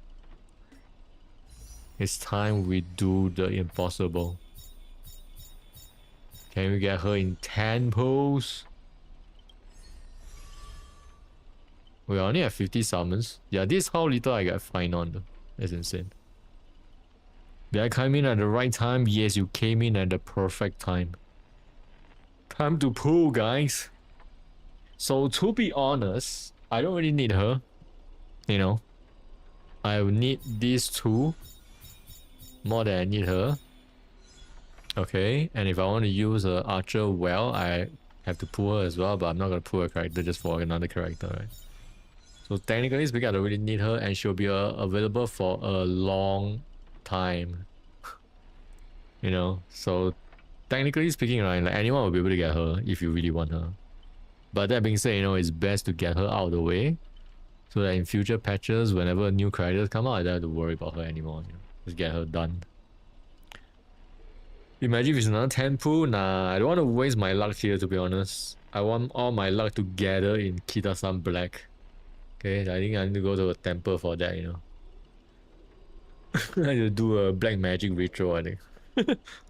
It's time we do the impossible. Can we get her in 10 pulls? We only have 50 summons. Yeah, this is how little I get fine on though. That's insane. Did I come in at the right time? Yes, you came in at the perfect time. Time to pull, guys. So to be honest, I don't really need her. You know, I will need these two more than I need her. Okay, and if I want to use an archer well, I have to pull her as well, but I'm not gonna pull her character just for another character, right? So technically speaking, I don't really need her, and she'll be available for a long time. You know, so technically speaking, right, like anyone will be able to get her if you really want her. But that being said, you know, it's best to get her out of the way, so that in future patches, whenever new characters come out, I don't have to worry about her anymore. You know? Just get her done. Imagine if it's another 10 pool. Nah, I don't want to waste my luck here, to be honest. I want all my luck to gather in Kita-san Black. Okay, I think I need to go to a temple for that, you know. I need to do a black magic ritual, I think.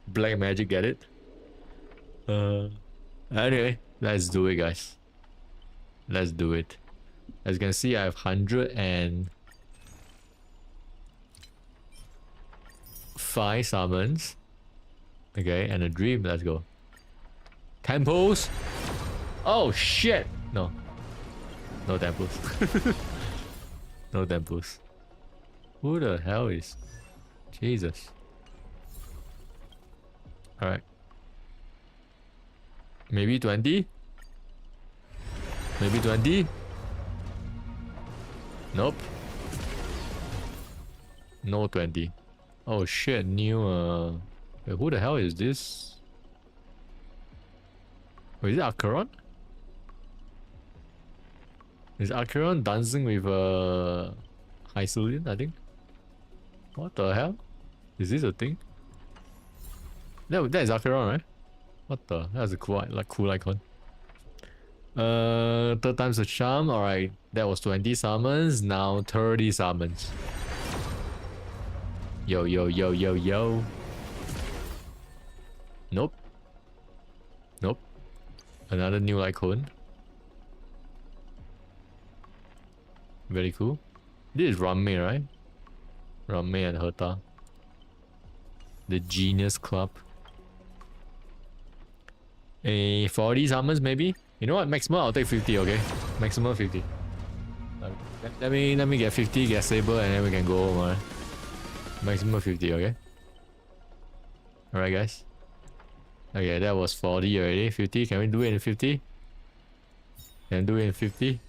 Black magic, get it? Anyway, let's do it, guys. Let's do it. As you can see, I have 105 summons. Okay, and a dream. Let's go. Temples. Oh shit! No. No temples. No temples. Who the hell is? Jesus. Alright. Maybe 20? Maybe 20? Nope. No 20. Oh shit, new wait, who the hell is this? Wait, is it Acheron? Is Acheron dancing with Hyceline, I think? What the hell? Is this a thing? That is Acheron, right? What the? That's a cool, like, cool icon. Third time's a charm. Alright, that was 20 summons. Now 30 summons. Yo, yo, yo, yo, yo. Nope. Nope. Another new icon. Very cool. This is Ramme, right? Ramme and Herta. The Genius Club. A 40 summons maybe? You know what? Maximum I'll take 50, okay? Maximum 50. Let me get 50, get Saber, and then we can go home, alright? Maximum 50, okay? Alright, guys. Okay, that was 40 already. 50, can we do it in 50? Can do it in 50?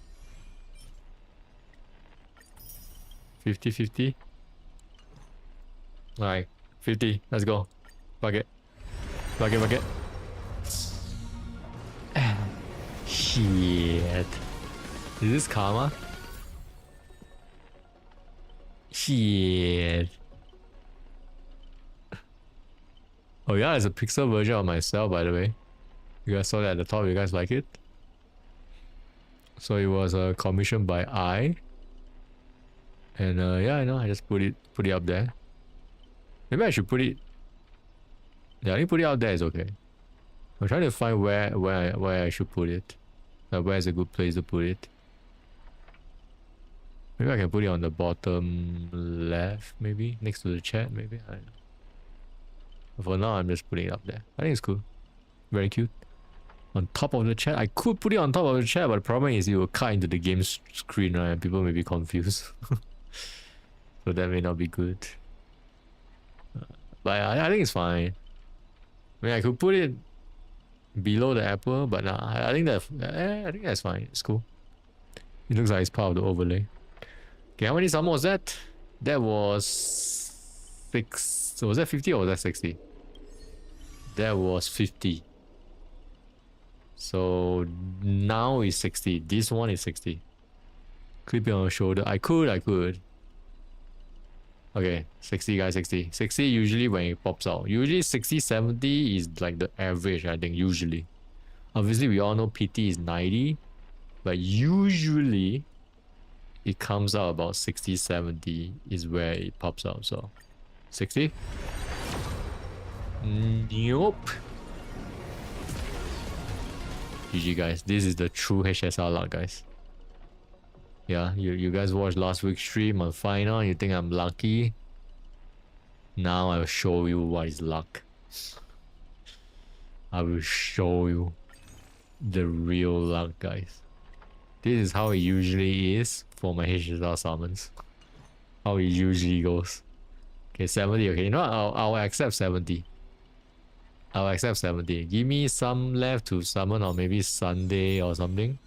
50, 50. Alright, 50, let's go. Bucket. Bucket, bucket. Shit. Is this karma? Shit. Oh yeah, it's a pixel version of myself, by the way. You guys saw that at the top. You guys like it? So it was commissioned by I. And yeah, I know. I just put it up there. Maybe I should put it. Yeah, I think put it out there is okay. I'm trying to find where I should put it. Where's a good place to put it? Maybe I can put it on the bottom left, maybe next to the chat, maybe. I don't know. For now, I'm just putting it up there. I think it's cool. Very cute. On top of the chat. I could put it on top of the chat, but the problem is it will cut into the game screen, right? And people may be confused. So that may not be good. But I think it's fine. I mean, I could put it below the apple, but nah, I think that's fine. It's cool. It looks like it's part of the overlay. Okay, how many summon was that? That was 6. So was that 50 or was that 60? That was 50. So now is 60. This one is 60. Clip it on the shoulder. I could. Okay, 60 guys, 60. 60 usually when it pops out. Usually 60, 70 is like the average, I think, usually. Obviously, we all know PT is 90. But usually, it comes out about 60, 70 is where it pops out. So, 60? Nope. GG guys. This is the true HSR luck, guys. Yeah, you guys watched last week's stream on final. You think I'm lucky? Now I'll show you what is luck. I will show you the real luck, guys. This is how it usually is for my HSR summons. How it usually goes. Okay, 70. Okay, you know what? I'll accept 70. I'll accept 70. Give me some left to summon, or maybe Sunday or something.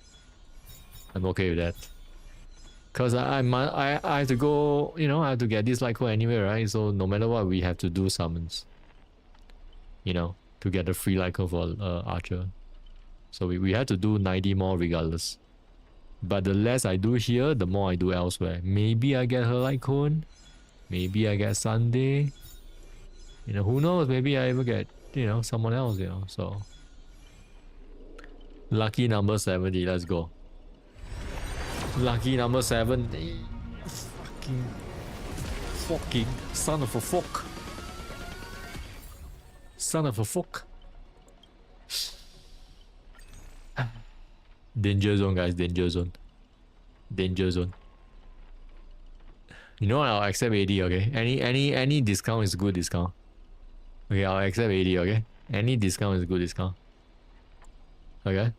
I'm okay with that. Cause I have to go, you know, I have to get this light code anyway, right? So no matter what, we have to do summons. You know, to get the free light code for Archer. So we have to do 90 more regardless. But the less I do here, the more I do elsewhere. Maybe I get her light cone. Maybe I get Sunday. You know, who knows? Maybe I even get, you know, someone else, you know. So lucky number 70, let's go. Lucky number 70. Fucking son of a fuck. Son of a fuck. Danger zone, guys. Danger zone. Danger zone. You know what? I'll accept 80, okay? Any discount is good discount. Okay, I'll accept 80, okay? Any discount is good discount. Okay?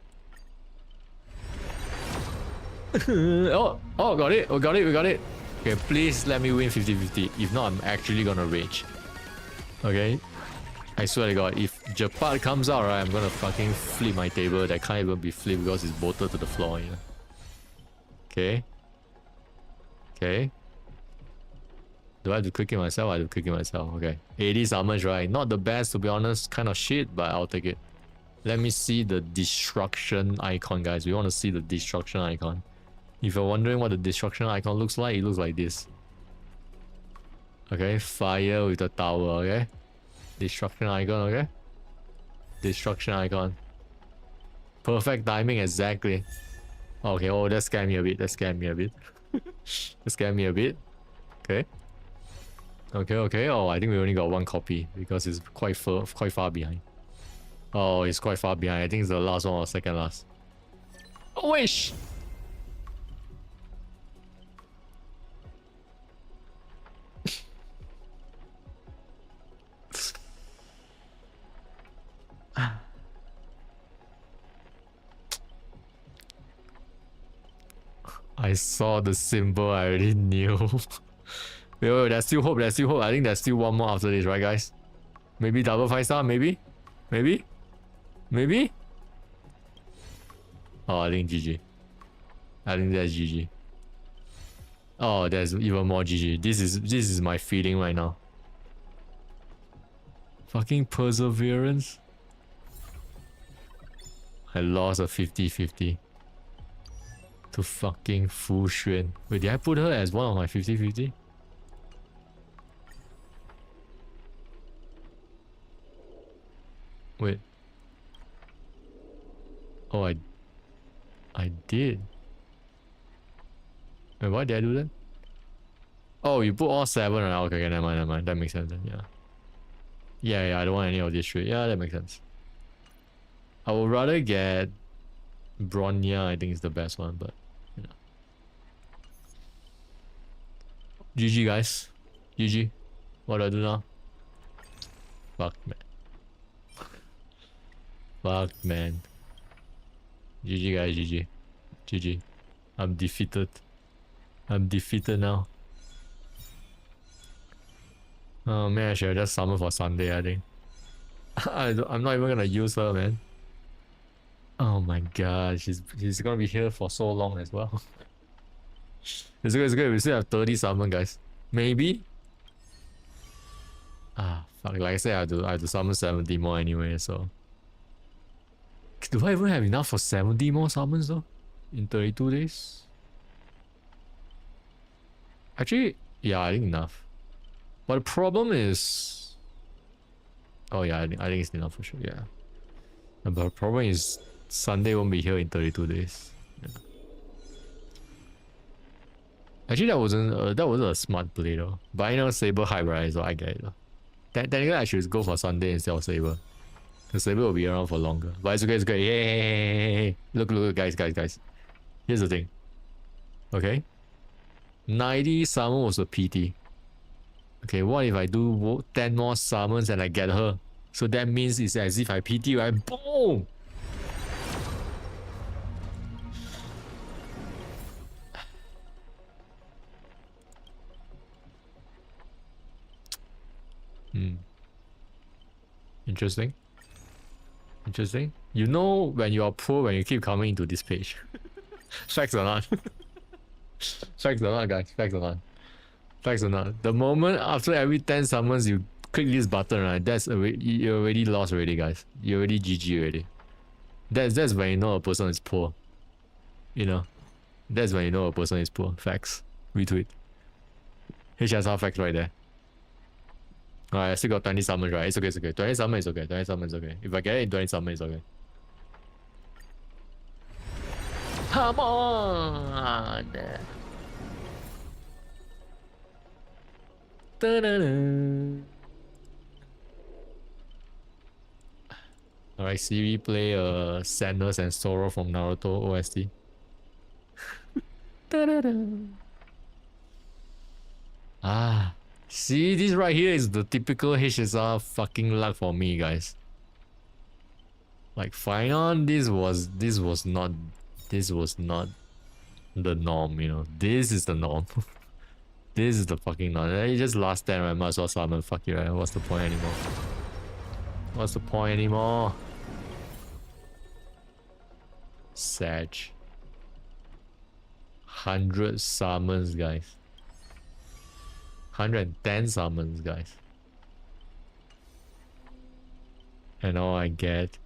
oh, got it. We got it. Okay, please let me win 50-50. If not, I'm actually gonna rage. Okay? I swear to God, if Japat comes out, right, I'm gonna fucking flip my table. That can't even be flipped because it's bolted to the floor, you know? Okay. Okay. Do I have to click it myself? I have to click it myself. Okay. 80 summons, right? Not the best, to be honest. Kind of shit, but I'll take it. Let me see the destruction icon, guys. We want to see the destruction icon. If you're wondering what the destruction icon looks like, it looks like this. Okay, fire with the tower, okay? Destruction icon, okay? Destruction icon. Perfect timing, exactly. Okay, oh, that scared me a bit. That scared me a bit. That scared me a bit. Okay. Okay. Oh, I think we only got one copy because it's quite far behind. Oh, it's quite far behind. I think it's the last one or second last. Oh, wish! I saw the symbol, I already knew. wait, there's still hope, I think there's still one more after this, right guys? Maybe double 5-star, maybe? Oh, I think GG. I think that's GG. Oh, there's even more GG. This is my feeling right now. Fucking perseverance. I lost a 50-50 to fucking Fu Xuan. Wait, did I put her as one of my 50-50? Wait. Oh, I did. Wait, why did I do that? Oh, you put all 7, right? Okay, never mind. That makes sense then, yeah. Yeah, I don't want any of this shit. Yeah, that makes sense. I would rather get Bronya, I think is the best one, but you know. GG guys. GG. What do I do now? Fuck man. GG guys, GG. GG. I'm defeated now. Oh man, I should have just summoned for Sunday, I think. I'm not even gonna use her, man. Oh my god, she's gonna be here for so long as well. It's good. We still have 30 summon, guys. Maybe? Ah, Fuck, like I said, I have to summon 70 more anyway, so. Do I even have enough for 70 more summons though? In 32 days? Actually, yeah, I think enough. But the problem is... Oh yeah, I think it's enough for sure, yeah. But the problem is Sunday won't be here in 32 days. Yeah. Actually, that wasn't a smart play though. But I know Saber hype, right? So I get it. Technically, I should go for Sunday instead of Saber. Because Saber will be around for longer. But it's okay, it's okay. Hey. Look, guys. Here's the thing. Okay? 90 summon was a PT. Okay, what if I do 10 more summons and I get her? So that means it's as if I PT, right? Boom! Interesting. You know when you are poor when you keep coming into this page. Facts or not? Facts or not, guys? Facts or not? The moment after every 10 summons you click this button, right? That's already, you already lost already, guys. You already GG already. That's when you know a person is poor. You know? That's when you know a person is poor. Facts. Retweet. HSR facts right there. Alright, I still got 20 summons, right? It's okay. 20 summons is okay. If I get it in 20 summons, it's okay. Come on! Alright, Siri play Sadness and Sorrow from Naruto OST. See, this right here is the typical HSR fucking luck for me, guys. Like, fine on, this was not the norm, you know. This is the norm. This is the fucking norm. You just last 10, right? Might as well summon. Fuck you, right? What's the point anymore? Sag. 100 summons, guys. 110 summons, guys. And all I get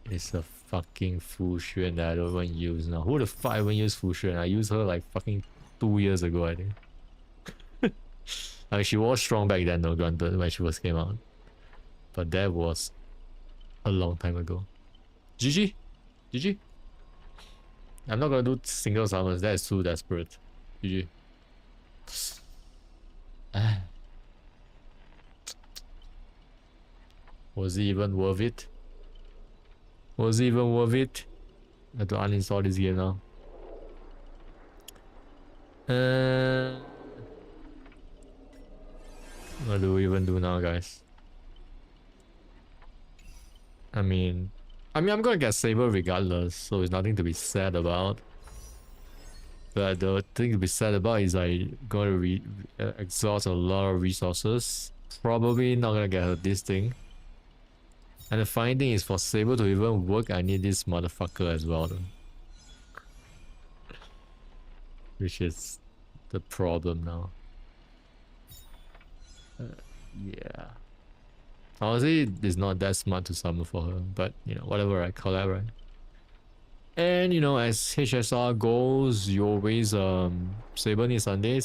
is a fucking Fu Xuan that I don't even use now. Who the fuck even use Fu Xuan? I used her like fucking 2 years ago, I think. Like, she was strong back then, though, granted, when she first came out. But that was a long time ago. GG. I'm not gonna do single summons. That is too desperate. GG. Was it even worth it? I have to uninstall this game now. What do we even do now, guys? I mean, I'm gonna get Saber regardless, so it's nothing to be sad about. But the thing to be sad about is I gonna exhaust a lot of resources. Probably not gonna get her this thing. And the funny thing is, for Saber to even work, I need this motherfucker as well, though. Which is the problem now. Yeah. Honestly, it's not that smart to summon for her, but you know, whatever, I collab, right? And you know, as HSR goes, you always Saber needs Sunday,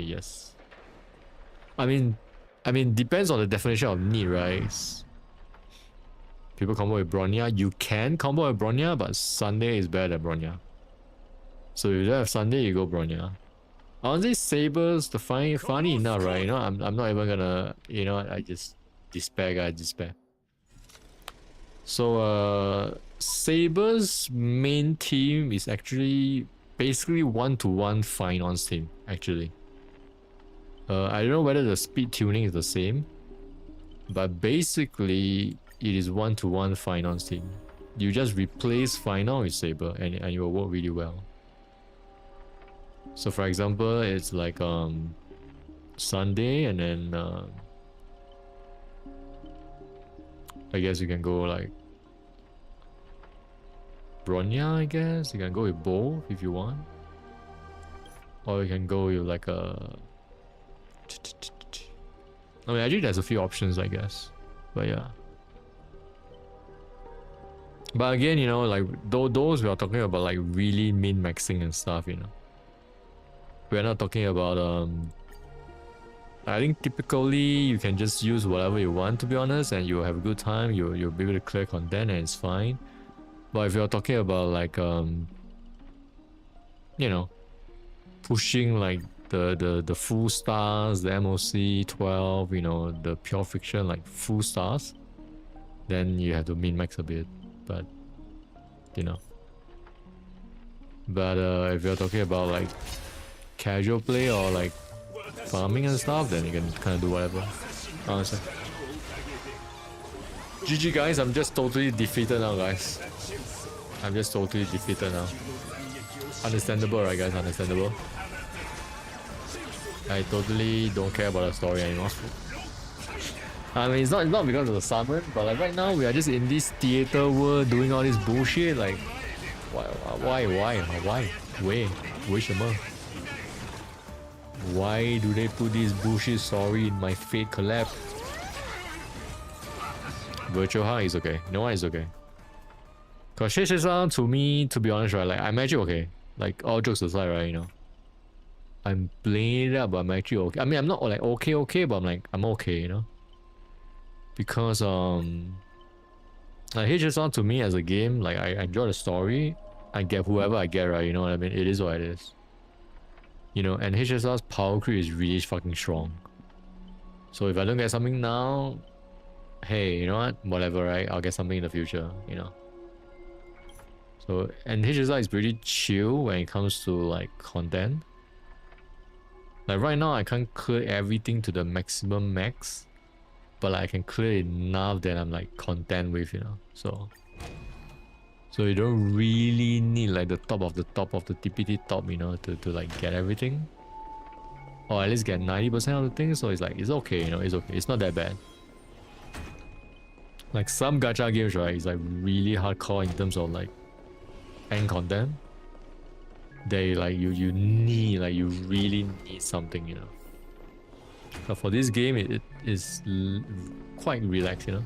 yes. I mean depends on the definition of need, right? People combo with Bronya, you can combo with Bronya, but Sunday is better than Bronya. So if you don't have Sunday, you go Bronya. Honestly, Saber's the funny enough, right? You know, I'm not even gonna, you know, I just despair, guys, despair. So Saber's main team is actually basically 1-to-1 finance team, actually. I don't know whether the speed tuning is the same, but basically it is 1-to-1 finance team. You just replace Final with Saber and it will work really well. So for example, it's like Sunday, and then I guess you can go like Bronya, I guess. You can go with both if you want. Or you can go with like a I mean, actually, there's a few options, I guess. But yeah. But again, you know, like those we are talking about, like really min-maxing and stuff, you know. We're not talking about I think typically you can just use whatever you want, to be honest, and you'll have a good time. You'll be able to clear content and it's fine. But if you're talking about like you know, pushing like the full stars, the MOC 12, you know, the pure fiction, like full stars, then you have to min-max a bit. But you know, but if you're talking about like casual play or like farming and stuff, then you can kind of do whatever, honestly. GG guys, I'm just totally defeated now, guys. I'm just totally defeated now. Understandable, right, guys? Understandable. I totally don't care about the story anymore. I mean, it's not because of the summon, but like right now we are just in this theater world doing all this bullshit. Like, why? Why do they put this bullshit story in my fate collab? Virtual high is okay. No one is okay. Cause Shishisan, to me, to be honest, right, like I'm actually okay. Like all jokes aside, right, you know, I'm playing it up, but I'm actually okay. I mean, I'm not like okay, but I'm okay, you know. Because like HSR to me as a game, like I enjoy the story. I get whoever I get, right, you know what I mean? It is what it is. You know, and HSR's power creep is really fucking strong. So if I don't get something now, hey, you know what? Whatever, right? I'll get something in the future, you know. So, and HSR is pretty chill when it comes to like content. Like right now I can't clear everything to the maximum max, but like, I can clear enough that I'm like content with, you know. So you don't really need like the top of the TPT top, you know, to like get everything. Or at least get 90% of the things, so it's like, it's okay, you know, it's okay. It's not that bad. Like some gacha games, right, it's like really hardcore in terms of like end content. They like, you need, like you really need something, you know. But for this game, it is quite relaxed, you know.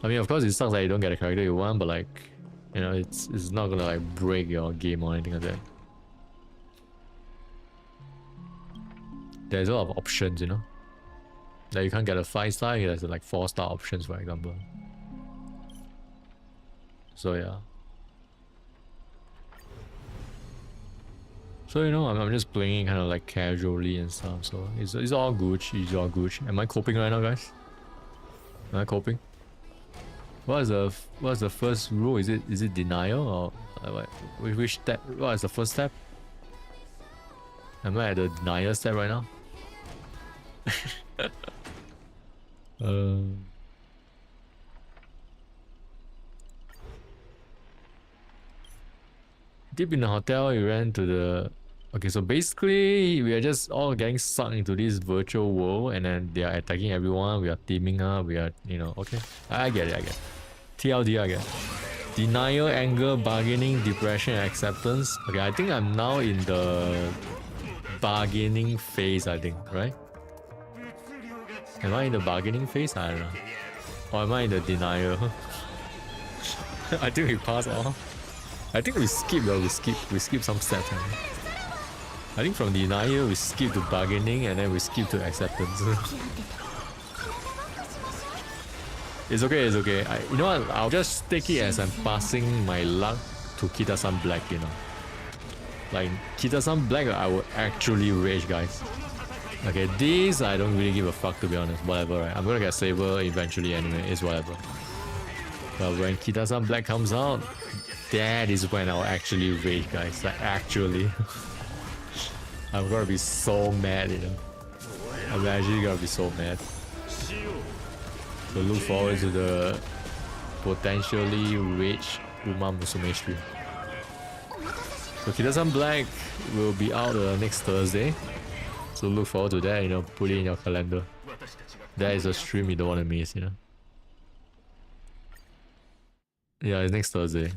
I mean, of course, it sucks that you don't get a character you want, but like, you know, it's not gonna like break your game or anything like that. There's a lot of options, you know. Like you can't get a 5-star, there's like 4-star options, for example. So yeah. So you know, I'm just playing kind of like casually and stuff. So it's all good. It's all good. Am I coping right now, guys? Am I coping? What's the first rule? Is it denial or which step? What is the first step? Am I at the denial step right now? Deep in the hotel, you ran to the... Okay, so basically, we are just all getting sucked into this virtual world, and then they are attacking everyone. We are teaming up. We are, you know, okay. I get it. TLD, I get it. Denial, anger, bargaining, depression, acceptance. Okay, I think I'm now in the bargaining phase, I think, right? Am I in the bargaining phase? I don't know. Or am I in the denial? I think we passed all. I think we skip though. We skip some steps. I think from denial we skip to bargaining and then we skip to acceptance. It's okay. You know what? I'll just take it as I'm passing my luck to Kita-san Black. You know, like Kita-san Black, I would actually rage, guys. Okay, these I don't really give a fuck, to be honest. Whatever, right? I'm gonna get SABER eventually anyway. It's whatever. But when Kita-san Black comes out, that is when I'll actually rage, guys. Like actually. I'm gonna be so mad, you know. I'm actually gonna be so mad. So look forward to the potentially rage Uma Musume stream. So Kita-san Black will be out next Thursday. So look forward to that, you know, put it in your calendar. That is a stream you don't want to miss, you know. Yeah, it's next Thursday.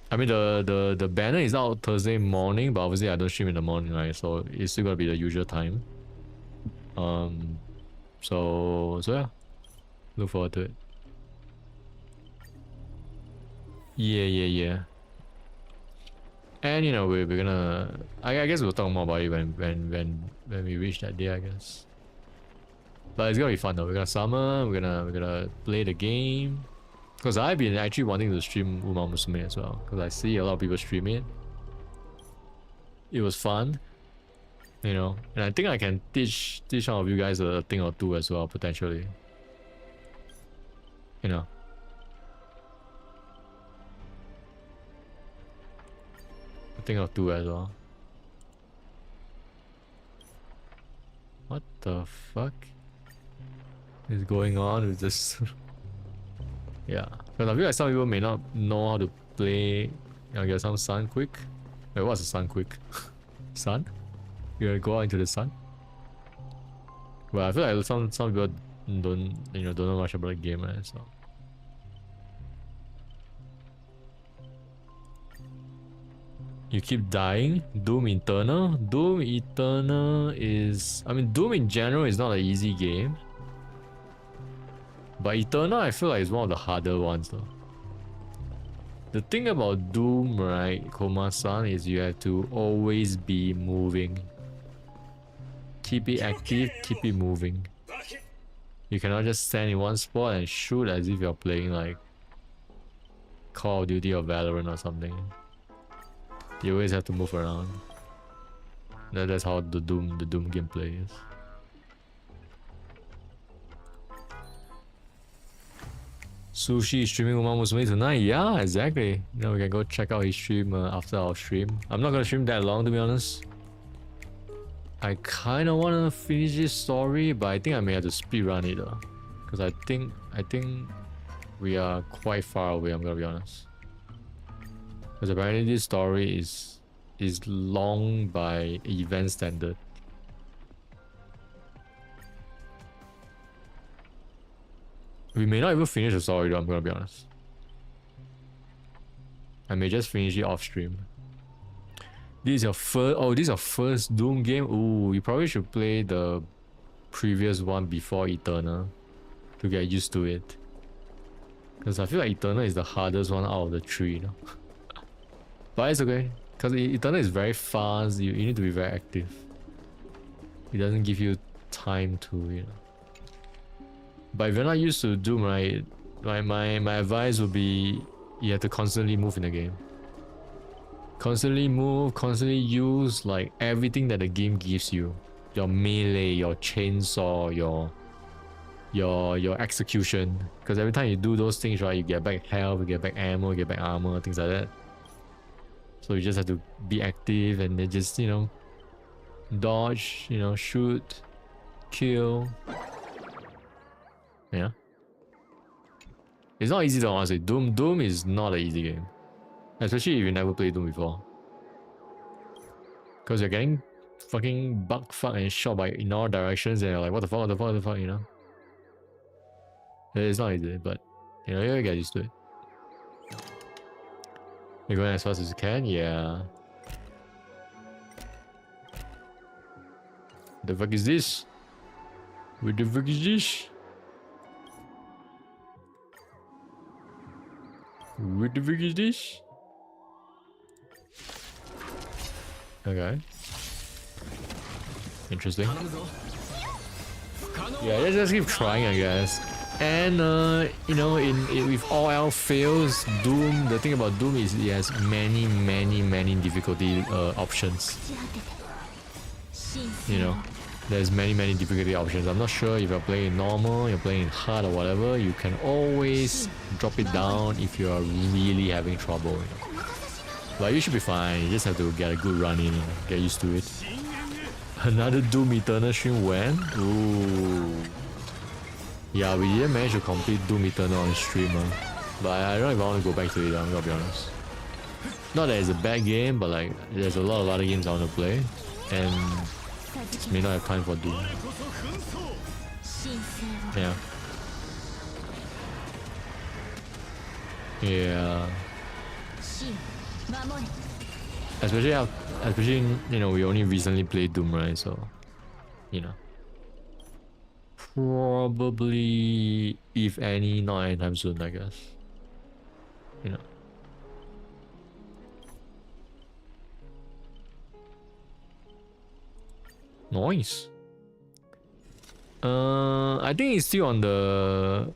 I mean, the banner is out Thursday morning, but obviously I don't stream in the morning, right? So it's still gonna be the usual time. So yeah, look forward to it. Yeah. And you know we're gonna. I guess we'll talk more about it when we reach that day, I guess. But it's gonna be fun though. We're gonna summer. We're gonna play the game. Cause I've been actually wanting to stream Uma Musume as well. Cause I see a lot of people stream it. It was fun, you know, and I think I can teach some of you guys a thing or two as well potentially. You know. A thing or two as well. What the fuck is going on with this? Yeah, because I feel like some people may not know how to play. You know, get some sun quick. Wait, what's the sun quick? Sun? You gonna go out into the sun? Well, I feel like some people don't know much about the game, right? So. You keep dying? Doom Eternal? Doom Eternal is... I mean, Doom in general is not an easy game. But Eternal, I feel like it's one of the harder ones though. The thing about Doom, right, Koma-san, is you have to always be moving. Keep it active, keep it moving. You cannot just stand in one spot and shoot as if you're playing like Call of Duty or Valorant or something. You always have to move around. That's how the Doom gameplay is. Sushi is streaming Uma Musume tonight? Yeah, exactly. You know, we can go check out his stream after our stream. I'm not gonna stream that long, to be honest. I kinda wanna finish this story, but I think I may have to speedrun it though. Because I think we are quite far away, I'm gonna be honest. Because apparently this story is long by event standard. We may not even finish the story though, I'm gonna be honest. I may just finish it off stream. This is your first Doom game? Ooh, you probably should play the previous one before Eternal to get used to it. Because I feel like Eternal is the hardest one out of the three, you know? But it's okay. Because Eternal is very fast, you need to be very active. It doesn't give you time to, you know. But if you're not used to Doom, right, my advice would be you have to constantly move in the game. Constantly move, constantly use like everything that the game gives you. Your melee, your chainsaw, your execution. Because every time you do those things, right, you get back health, you get back ammo, you get back armor, things like that. So you just have to be active and then just, you know, dodge, you know, shoot, kill. Yeah. It's not easy to honestly. Doom is not an easy game. Especially if you never played Doom before. Because you're getting fucking bug fucked and shot by in all directions and you're like, what the fuck, you know? It's not easy, but you know, you get used to it. You're going as fast as you can? Yeah. The fuck is this? What the fuck is this? What the fuck is this? Okay. Interesting. Yeah, let's just keep trying, I guess. And you know, with all else fails, Doom. The thing about Doom is it has many difficulty options. You know, there's many difficulty options. I'm not sure if you're playing normal, you're playing hard or whatever. You can always drop it down if you are really having trouble. You know? But you should be fine. You just have to get a good run in, get used to it. Another Doom Eternal stream when? Ooh. Yeah, we didn't manage to complete Doom Eternal on stream. But I don't even want to go back to it, I'm gonna be honest. Not that it's a bad game, but like, there's a lot of other games I want to play. And just may not have time for Doom. Yeah. Yeah. Especially you know, we only recently played Doom, right? So, you know, Probably, if any, not anytime soon, I guess. You know. Nice. I think it's still on the.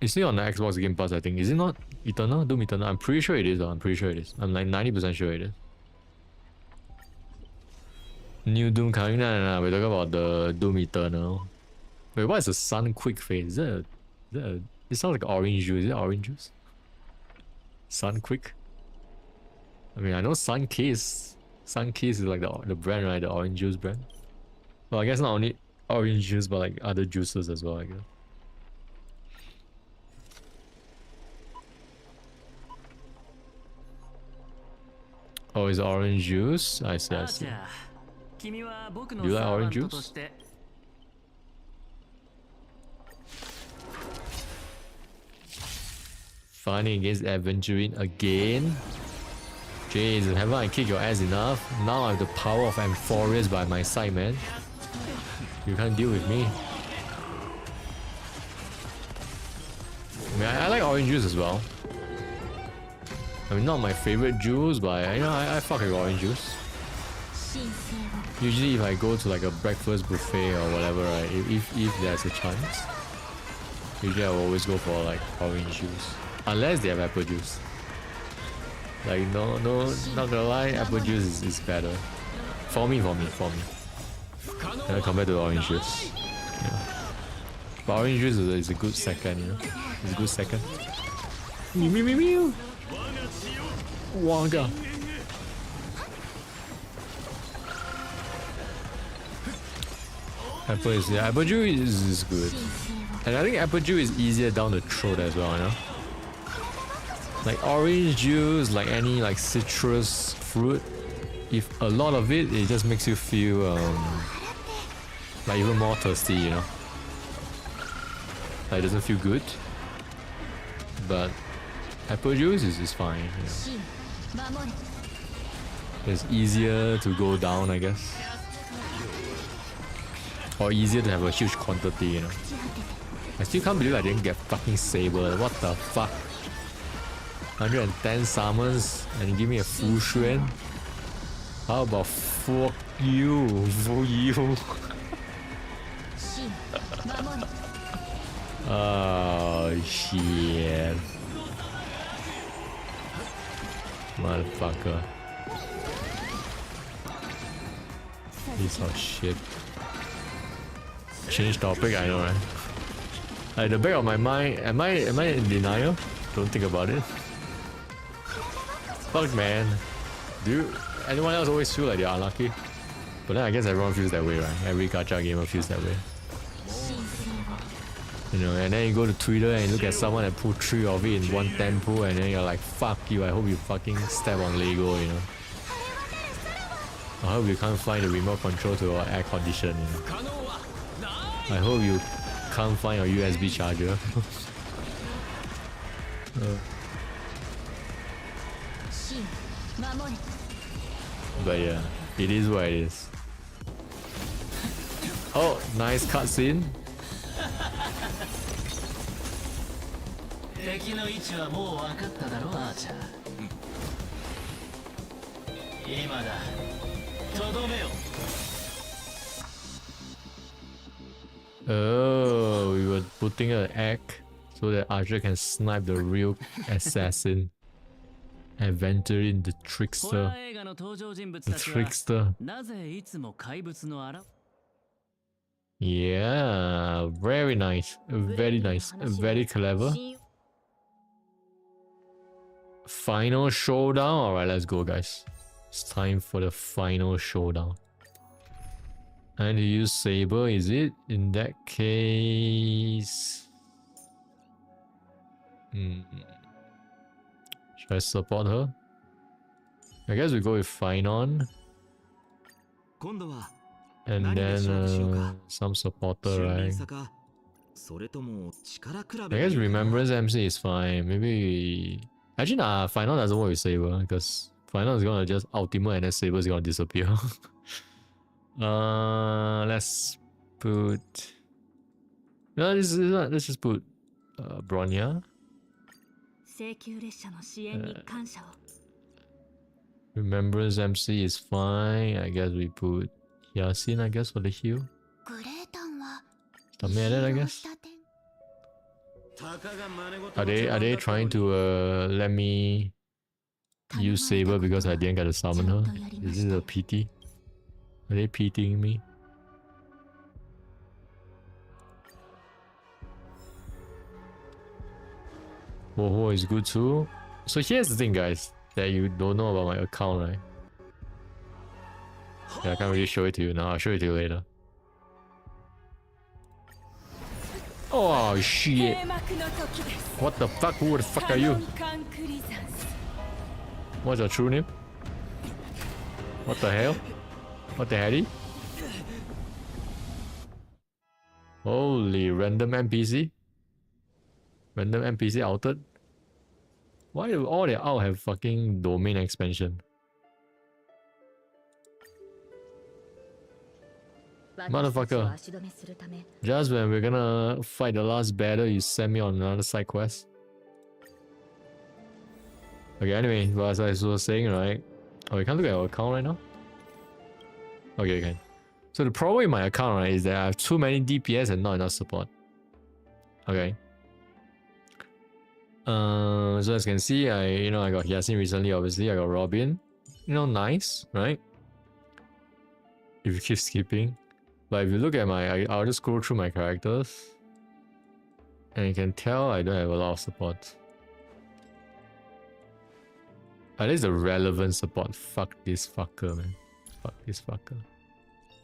It's still on the Xbox Game Pass. I think, is it not Eternal? Doom Eternal. I'm pretty sure it is. I'm pretty sure it is. I'm like 90% sure it is. New Doom coming. Nah. We're talking about the Doom Eternal. Wait, what is the Sun Quick phase? Is that a, it sounds like orange juice. Is it orange juice? Sun Quick? I mean, I know Sun Kiss. Sun Kiss is like the brand, right? The orange juice brand. Well, I guess not only orange juice, but like other juices as well, I guess. Oh, it's orange juice? I see, I see. Do you like orange juice? Fighting against Adventuring again? Jeez, haven't I kicked your ass enough? Now I have the power of Amphorius by my side, man. You can't deal with me. I mean, I like orange juice as well. I mean, not my favorite juice, but you know, I fuck with orange juice. Usually, if I go to like a breakfast buffet or whatever, right, if there's a chance, usually I will always go for like orange juice, unless they have apple juice. Like no, not gonna lie, apple juice is better for me. Compared to orange juice. Yeah. But orange juice is a good second, you know. It's a good second. Mew. Wonga. Apple juice is good. And I think apple juice is easier down the throat as well, you know. Like orange juice, like any like citrus fruit, if a lot of it just makes you feel like even more thirsty, you know. Like it doesn't feel good. But apple juice is fine, you know. It's easier to go down, I guess. Or easier to have a huge quantity, you know. I still can't believe I didn't get fucking Saber. What the fuck? 110 summons and give me a full Xuan? How about fuck you? Fuck you. Oh shit. Motherfucker. Piece of shit. Change topic, I know, right? At the back of my mind, am I in denial? Don't think about it. Fuck, man. Do anyone else always feel like they're unlucky? But then I guess everyone feels that way, right? Every gacha gamer feels that way. You know, and then you go to Twitter and you look at someone that pulled 3 of it in one tempo, and then you're like, fuck you, I hope you fucking step on Lego, you know. I hope you can't find the remote control to your air condition, you know. I hope you can't find your USB charger. But yeah, it is what it is. Oh, nice cutscene. Oh, we were putting an egg so that Archer can snipe the real assassin. Adventuring the trickster. The trickster. Yeah, very nice. Very nice. Very clever. Final showdown? Alright, let's go, guys. It's time for the final showdown. I need to use Saber, is it? In that case... Should I support her? I guess we go with Finon. And then some supporter, right? I guess Remembrance MC is fine. Maybe... Actually, nah, Finon doesn't work with Saber because Finon is gonna just ultimate and then Saber is gonna disappear. Let's put No, let's just put Bronya. 請求列車の支援に感謝を。Remembrance MC is fine. I guess we put Yasin, I guess, for the heal. グレータンは Something like that, I guess. した点 Are they trying to let me use Saber because I didn't get to summon her? Is this a PT? Are they PTing me? Whoa, is good too. So here's the thing, guys, that you don't know about my account, right? Yeah, I can't really show it to you now. I'll show it to you later. Oh shit! What the fuck? Who the fuck are you? What's your true name? What the hell? What the hell? Holy random NPC? Random NPC outed? Why do all their out have fucking domain expansion? Motherfucker. Just when we're gonna fight the last battle, you send me on another side quest. Okay, anyway, as I was saying, right? Oh, we can't look at our account right now? Okay, okay. So the problem with my account, right, is that I have too many DPS and not enough support. Okay. So as you can see, I got Yasin recently, obviously. I got Robin. Nice, right? If you keep skipping. But if you look at I'll just scroll through my characters. And you can tell I don't have a lot of support. At least the relevant support. Fuck this fucker, man. Fuck this fucker.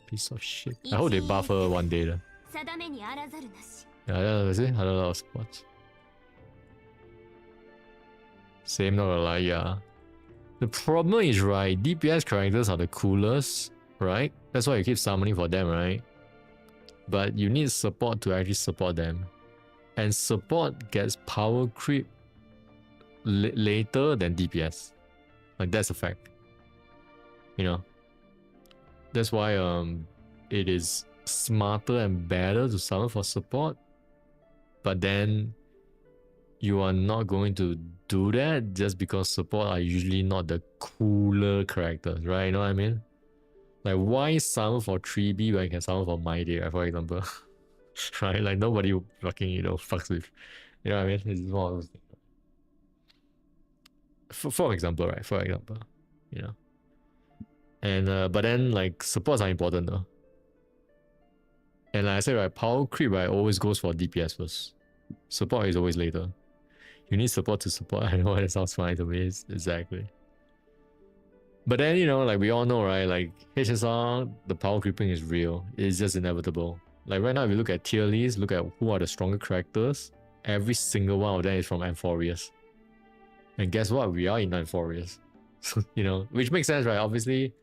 Piece of shit. I hope they buff her one day then. Yeah, that's it. I don't have a lot of support. Same, not gonna lie, yeah. The problem is, right, DPS characters are the coolest, right? That's why you keep summoning for them, right? But you need support to actually support them. And support gets power creep later than DPS. Like, that's a fact. That's why it is smarter and better to summon for support. But then you are not going to do that just because support are usually not the cooler characters, right? You know what I mean? Like, why summon for 3B when you can summon for My Day, right, for example? Right? Like, nobody fucking, fucks with. You know what I mean? It's one of those things. For example, right? For example. And, but then, like, supports are important, though. And like I said, right, power creep, right, always goes for DPS first. Support is always later. You need support to support. I know it sounds funny to me. Exactly. But then, like we all know, right? Like HSR, the power creeping is real. It's just inevitable. Like right now, if you look at tier lists, look at who are the stronger characters. Every single one of them is from Amphorius. And guess what? We are in Amphorius. Which makes sense, right? Obviously,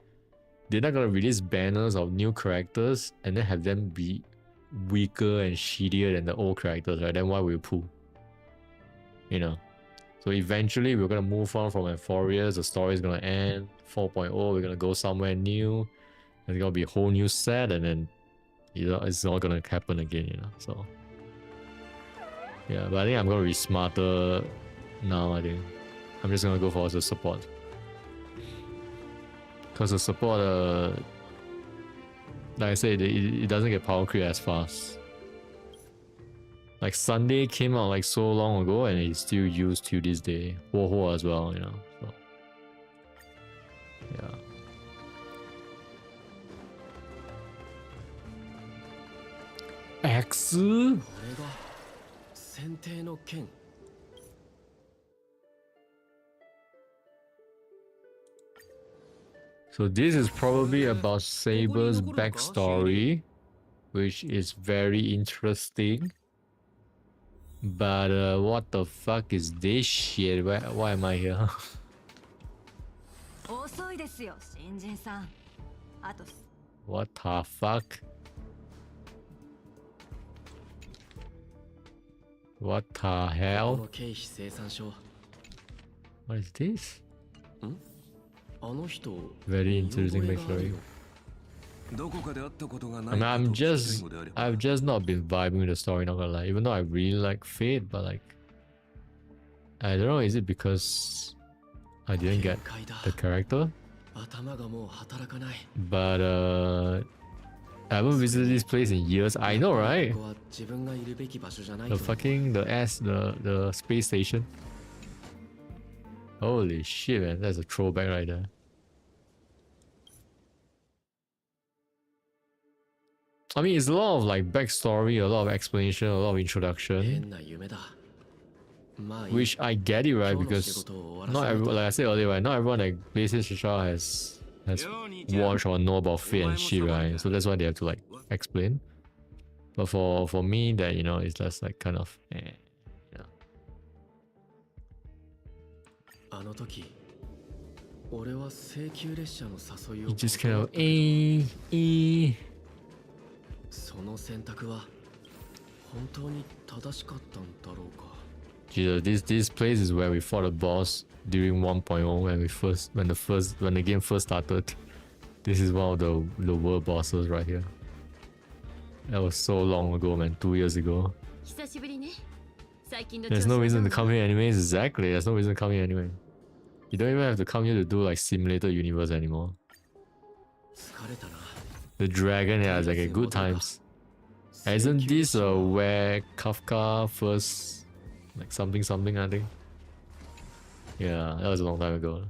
they're not gonna release banners of new characters and then have them be weaker and shittier than the old characters, right? Then why will you pull? So eventually we're gonna move on from Amphorius, the story is gonna end, 4.0, we're gonna go somewhere new, there's gonna be a whole new set, and then it's not gonna happen again, so yeah. But I think I'm gonna be smarter now. I think I'm just gonna go for the support, because the support, like I said, it doesn't get power creep as fast. Like Sunday came out like so long ago and it's still used to this day. Ho as well, so yeah. X? So this is probably about Saber's backstory, which is very interesting. But what the fuck is this shit? Why am I here? What the fuck? What the hell? What is this? Very interesting backstory. I've just not been vibing with the story, not gonna lie. Even though I really like Fate, but like, I don't know, is it because I didn't get the character? But I haven't visited this place in years. I know, right? The fucking the space station. Holy shit, man! That's a throwback right there. I mean, it's a lot of like backstory, a lot of explanation, a lot of introduction. Which I get it, right? Because not everyone, like I said earlier, right? Not everyone that plays HHR has watched or know about Fate and shit, right? So that's why they have to like explain. But for me, that, you know, it's just like kind of yeah. You just kind of this place is where we fought a boss during 1.0 when the game first started. This is one of the world bosses right here. That was so long ago, man. 2 years ago. There's no reason to come here anyways. Exactly, there's no reason to come here anyway. You don't even have to come here to do like simulated universe anymore. The dragon, yeah, it's like a good times. Isn't this where Kafka first, like something I think? Yeah, that was a long time ago.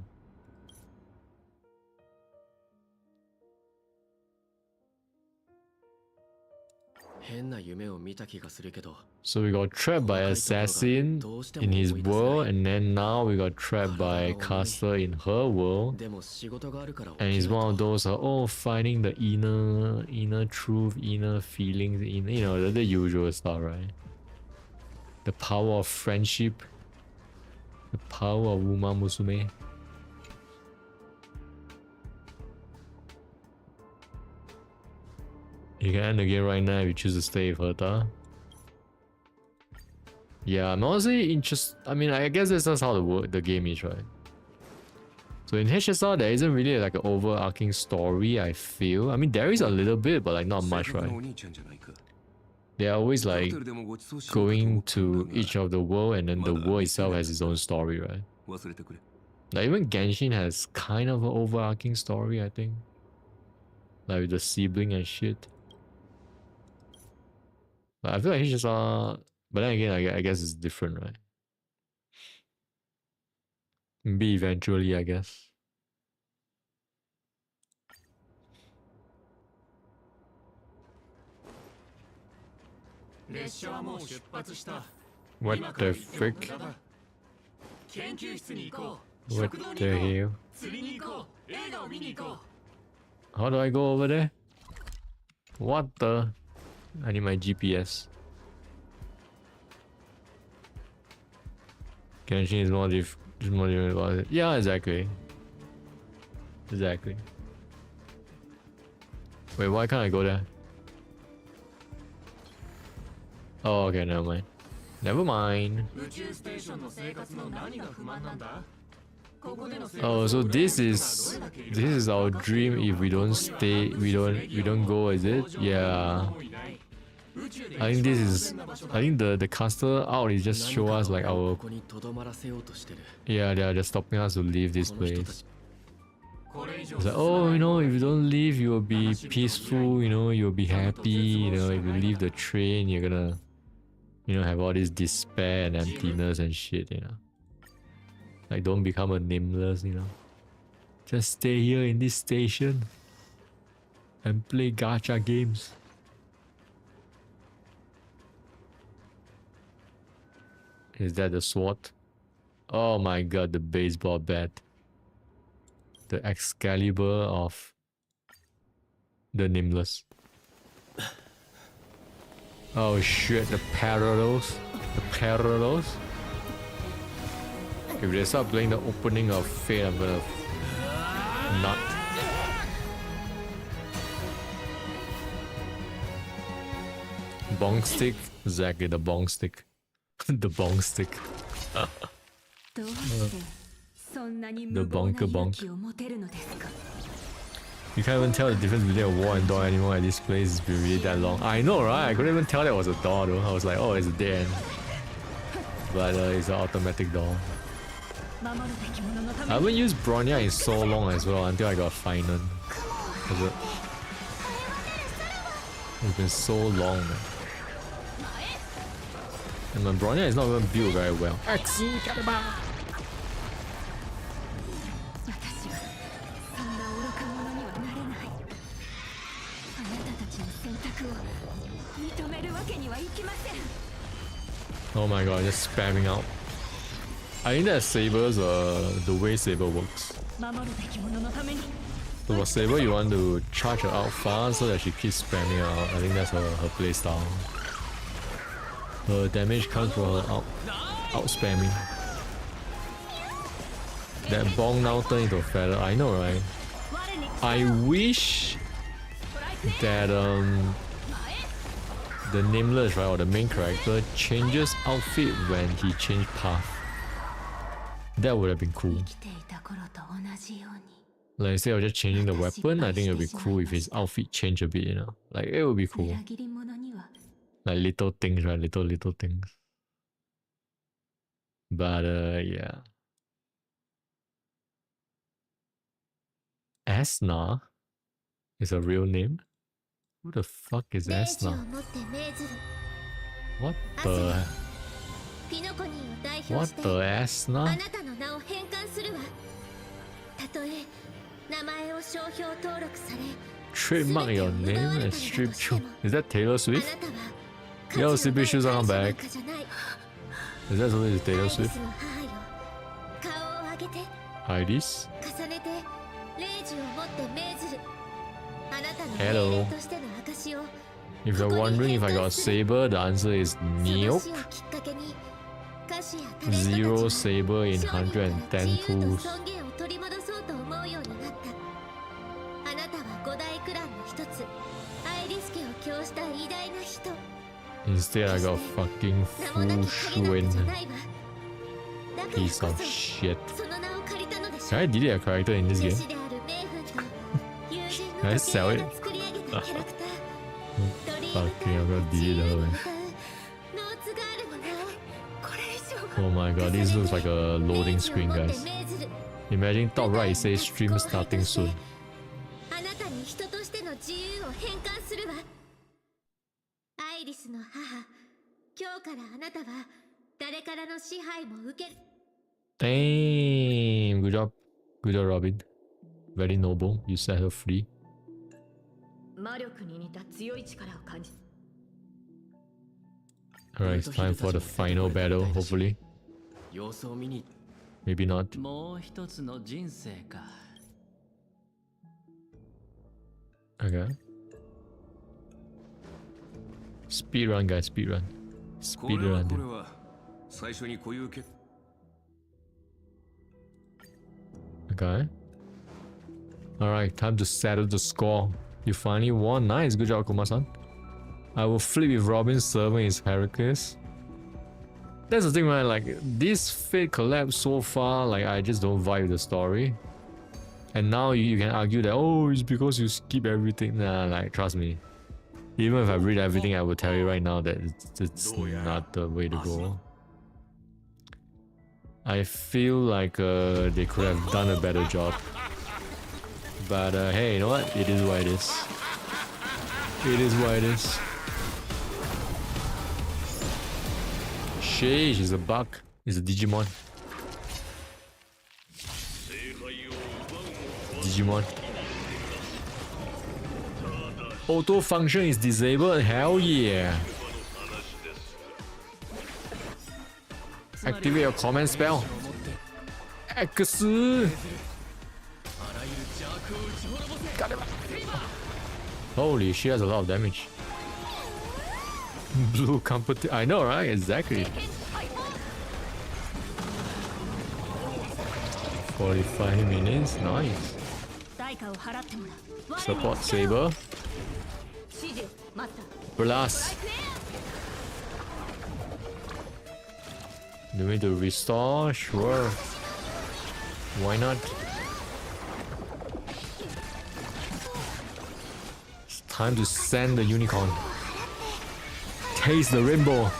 So we got trapped by assassin in his world, and then now we got trapped by caster in her world. And it's one of those finding the inner truth, inner feelings, you know, the usual stuff, right? The power of friendship, the power of Uma Musume. You can end the game right now if you choose to stay with Herta. Yeah, I'm honestly interested. I mean, I guess that's just how the game is, right? So in HSR, there isn't really like an overarching story, I feel. I mean, there is a little bit, but like not much, right? They're always like going to each of the world, and then the world itself has its own story, right? Like even Genshin has kind of an overarching story, I think. Like with the sibling and shit. But I feel like HSR, but then again, I guess it's different, right? Maybe eventually, I guess. What the frick? What the hell? How do I go over there? What the? I need my GPS. Genshin is more different about it. Yeah, exactly. Exactly. Wait, why can't I go there? Oh, okay, never mind. Never mind. Oh, so this is our dream if we don't stay, we don't go, is it? Yeah. I think the caster out is just show us like our, yeah, they are just stopping us to leave this place. It's like, oh, you know, if you don't leave, you will be peaceful, you know, you'll be happy, you know, if you leave the train, you're gonna, you know, have all this despair and emptiness and shit, you know. Like, don't become a nameless, you know. Just stay here in this station and play gacha games. Is that the sword? Oh my god, the baseball bat. The Excalibur of the Nameless. Oh shit, the parallels. The parallels. If they start playing the opening of Fate, I'm gonna nut. Bong stick? Exactly, the bong stick. The bong stick. The bonker bonk. You can't even tell the difference between a wall and door anymore at this place. It's been really that long. I know, right? I couldn't even tell that was a door though. I was like, oh, it's a dead end. But it's an automatic door. I haven't used Bronya in so long as well until I got FANNAME. It's been so long, man. And my Bronya is not even built very well. Oh my god, just spamming out. I think that's Saber's the way Saber works. So for Saber, you want to charge her out fast so that she keeps spamming out. I think that's her playstyle. Her damage comes from her out spamming. That bong now turned into a feather. I know, right? I wish that the nameless, right, or the main character changes outfit when he changed path. That would have been cool. Like instead of just changing the weapon, I think it would be cool if his outfit changed a bit, you know? Like it would be cool. Like little things, right? Little things. But yeah. Asna is a real name? Who the fuck is Asna? What the Asna? Trademark your name and strip shoe. Is that Taylor Swift? Yo, CP shoes are come back. Is that something to Taylor Swift? Heidi's? Hello. If you're wondering if I got Saber, the answer is nope. 0 Saber in 110 pools. Instead, I got fucking Fushun. Piece of shit. Can I delete a character in this game? Can I sell it? Fucking, I'm gonna delete her, man. Oh my god, this looks like a loading screen, guys. Imagine top right it says stream starting soon. Damn, good job, Robin. Very noble. You set her free. Alright, it's time for the final battle, hopefully. Maybe not. Okay. Speedrun, guys, speedrun. Speedrun. Okay. Alright, time to settle the score. You finally won. Nice, good job, Kuma-san. I will flip with Robin serving his Heracles. That's the thing, right? Like, this Fate collab so far, like, I just don't vibe with the story. And now you can argue that, oh, it's because you skip everything. Nah, like, trust me. Even if I read everything, I will tell you right now that it's not the way to go. I feel like they could have done a better job. But hey, you know what? It is what it is. It is what it is. Sheesh, it's a bug. It's a Digimon. Digimon. Auto function is disabled? Hell yeah. Activate your command spell. X. Holy shit, has a lot of damage. Blue competition. I know, right? Exactly. 45 minutes. Nice. Support Saber. Blast. Do we need to restore? Sure. Why not? Time to send the unicorn. Taste the rainbow.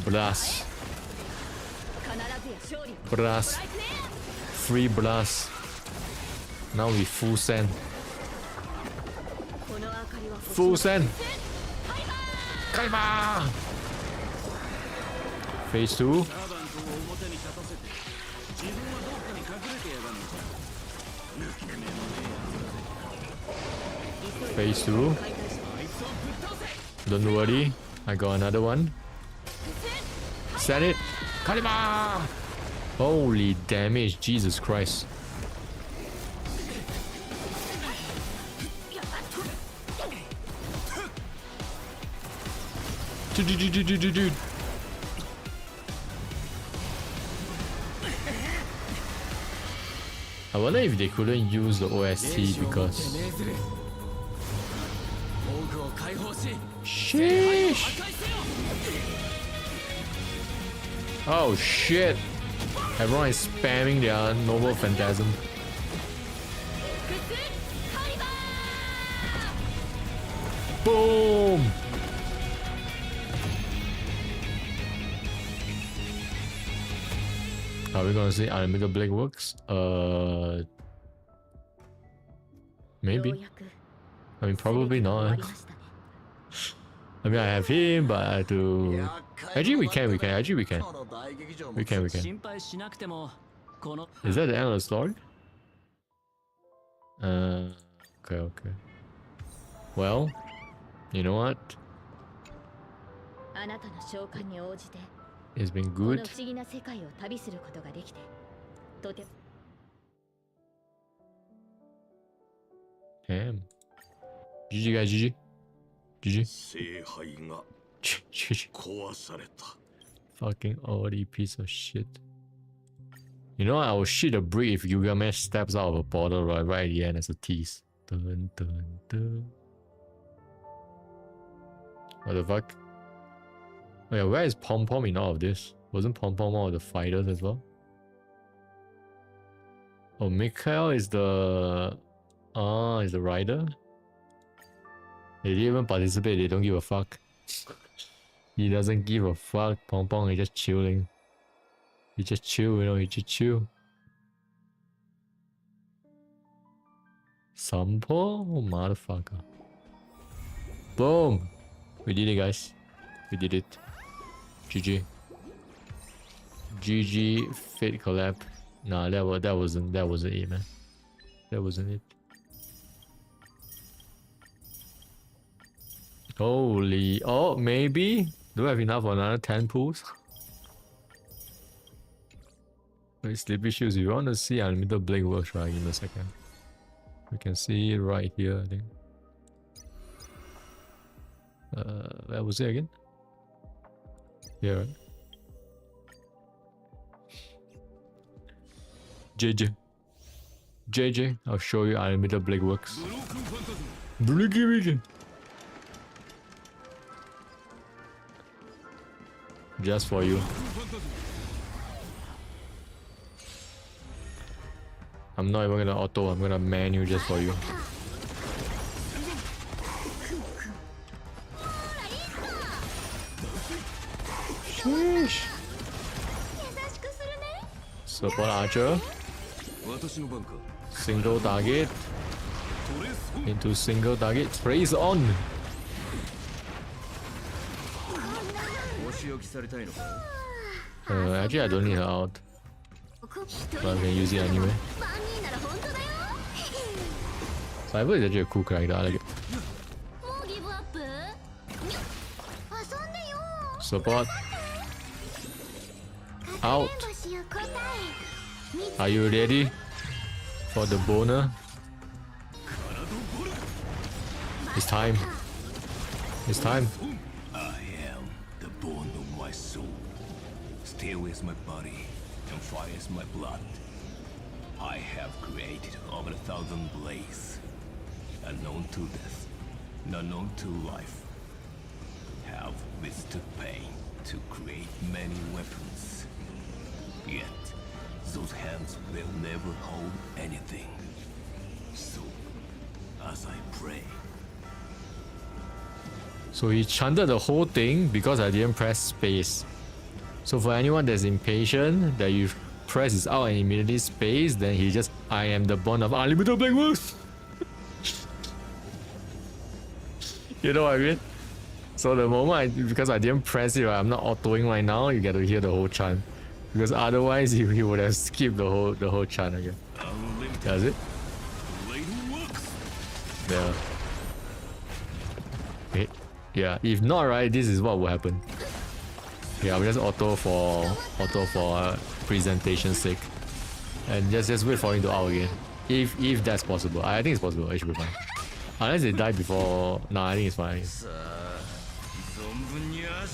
Blast. Blast. Free blast. Now we full send. Full send. Kaiba! Phase 2. Phase 2. Don't worry, I got another one. Send it. Kalima! Holy damage, Jesus Christ. Dude. I wonder if they couldn't use the OST because... Sheesh! Oh shit! Everyone is spamming their noble phantasm. Boom! Are we gonna see Unlimited Blade works? Maybe. I mean, probably not. I mean, I have him, but I have to... Actually, we can. Actually, we can. We can. Is that the end of the story? Okay. Well, you know what? It's been good. Damn. GG guys, GG. Fucking oldie piece of shit. You know what? I will shit a brick if Gilgamesh steps out of a portal right at the end as a tease. Dun, dun, dun. What the fuck? Oh yeah, where is Pom Pom in all of this? Wasn't Pom Pom one of the fighters as well? Oh, Mikhail is the... is the rider? They didn't even participate, they don't give a fuck. He doesn't give a fuck, Pom Pom is just chilling. He just chill, you know, he just chill. Sampo? Oh, motherfucker. Boom! We did it, guys. We did it. GG. GG Fate collab. Nah, that wasn't it, man. That wasn't it. Holy, oh, maybe? Do we have enough for another 10 pools? Wait, Sleepy Shoes, if you want to see Unlimited Blade works, right, in a second. We can see it right here, I think. Where was it again? Here, right? JJ, I'll show you Unlimited Blade works. Just for you. I'm not even gonna auto, I'm gonna menu just for you. Sheesh. Support archer. Single target. Into single target. Trace on. Actually, I don't need her out. But I can use it anyway. SABER is actually a cool character, I like it. Support. Out. Are you ready for the boner? It's time. It's time. I am the bone of my soul. Steel is my body, and fire is my blood. I have created over 1,000 blades, unknown to death, unknown to life. Have withstood pain to create many weapons. Yet, those hands will never hold anything. soul as I pray. So he chanted the whole thing because I didn't press space. So for anyone that's impatient, that you press is out and immediately space, then he just, I am the bond of unlimited black works. You know what I mean? So the moment because I didn't press it, right, I'm not autoing right now, you get to hear the whole chant. Because otherwise he would have skipped the whole chant again. Does it? Yeah. Okay. Yeah, if not, right, this is what will happen. Yeah, I'll just auto for presentation's sake. And just wait for him to out again. If that's possible. I think it's possible, it should be fine. Unless they die before. Nah, I think it's fine.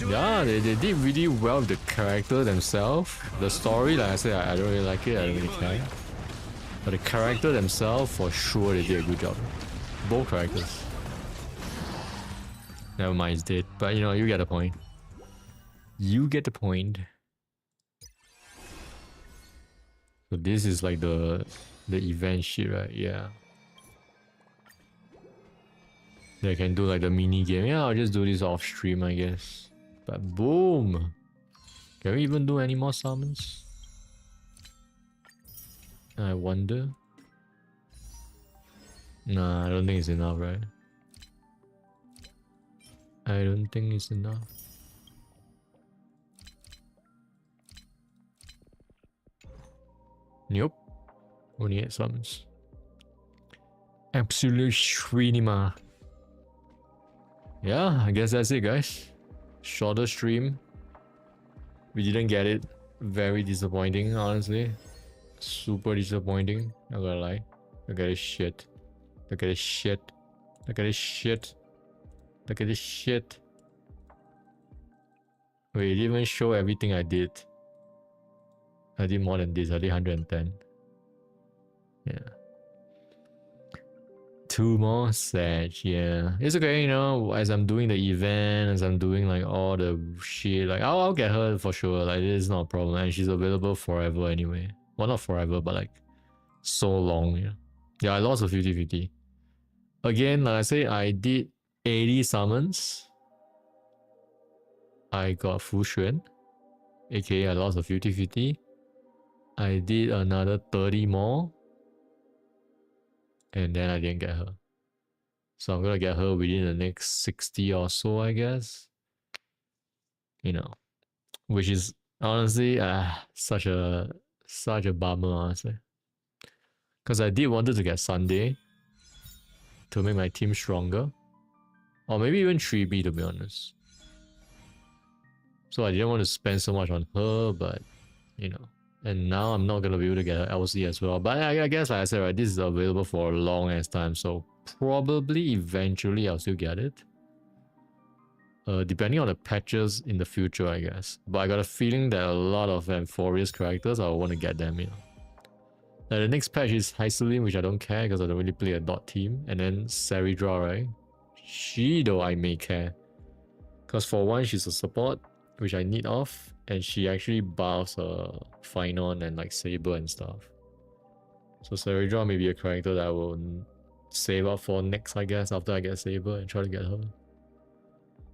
Yeah, they did really well with the character themselves. The story, like I said, I don't really like it, I don't really care. But the character themselves, for sure, they did a good job. Both characters. Never mind, it's dead. But you know, you get the point. You get the point. So this is like the event shit, right? Yeah. They can do like the mini game. Yeah, I'll just do this off stream, I guess. But boom! Can we even do any more summons? I wonder. Nah, I don't think it's enough, right? I don't think it's enough. Nope. Only 8 summons. Absolute Shrinima. Yeah, I guess that's it, guys. Shorter stream. We didn't get it. Very disappointing, honestly. Super disappointing. Not gonna lie. Look at this shit. Look at this shit. Look at this shit. Look at this shit. Wait, it didn't even show everything I did. I did more than this. I did 110. Yeah. 2 more Sag, yeah. It's okay, you know, as I'm doing the event, as I'm doing like all the shit, like I'll get her for sure. Like this is not a problem. And she's available forever anyway. Well, not forever, but like so long, yeah. Yeah, I lost a 50-50. Again, like I say, I did 80 summons. I got Fu Xuan, aka I lost a 50-50. I did another 30 more. And then I didn't get her. So I'm gonna get her within the next 60 or so, I guess. You know. Which is honestly such a bummer, honestly. Because I did wanted to get Sunday to make my team stronger. Or maybe even 3B, to be honest. So I didn't want to spend so much on her, but you know. And now I'm not gonna be able to get an LC as well. But I guess, like I said, right, this is available for a long ass time, so probably eventually I'll still get it. Depending on the patches in the future, I guess. But I got a feeling that a lot of Amphorious characters, I want to get them, you know. Now the next patch is Hyceline, which I don't care because I don't really play a dot team. And then Saridra, right? She, though, I may care. Because for one, she's a support, which I need off. And she actually buffs Finon and like Saber and stuff. So Saridra may be a character that I will save up for next, I guess, after I get Saber and try to get her.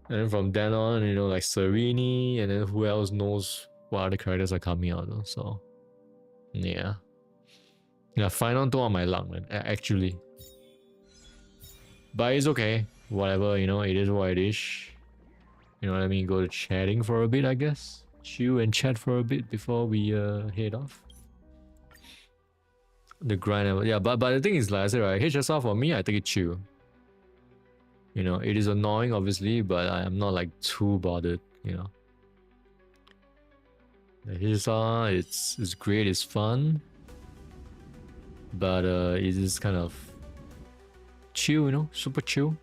And then from then on, you know, like Serini, and then who else knows what other characters are coming out though, so yeah. Yeah, Finon too on my luck, man, actually. But it's okay, whatever, you know, it is what it is. You know, let me go to chatting for a bit, I guess. Chill and chat for a bit before we head off. The grind, yeah, but the thing is, like I said, right, HSR for me, I take it chill. You know, it is annoying, obviously, but I'm not like too bothered, you know. The HSR, it's great, it's fun, but it is kind of chill, you know, super chill,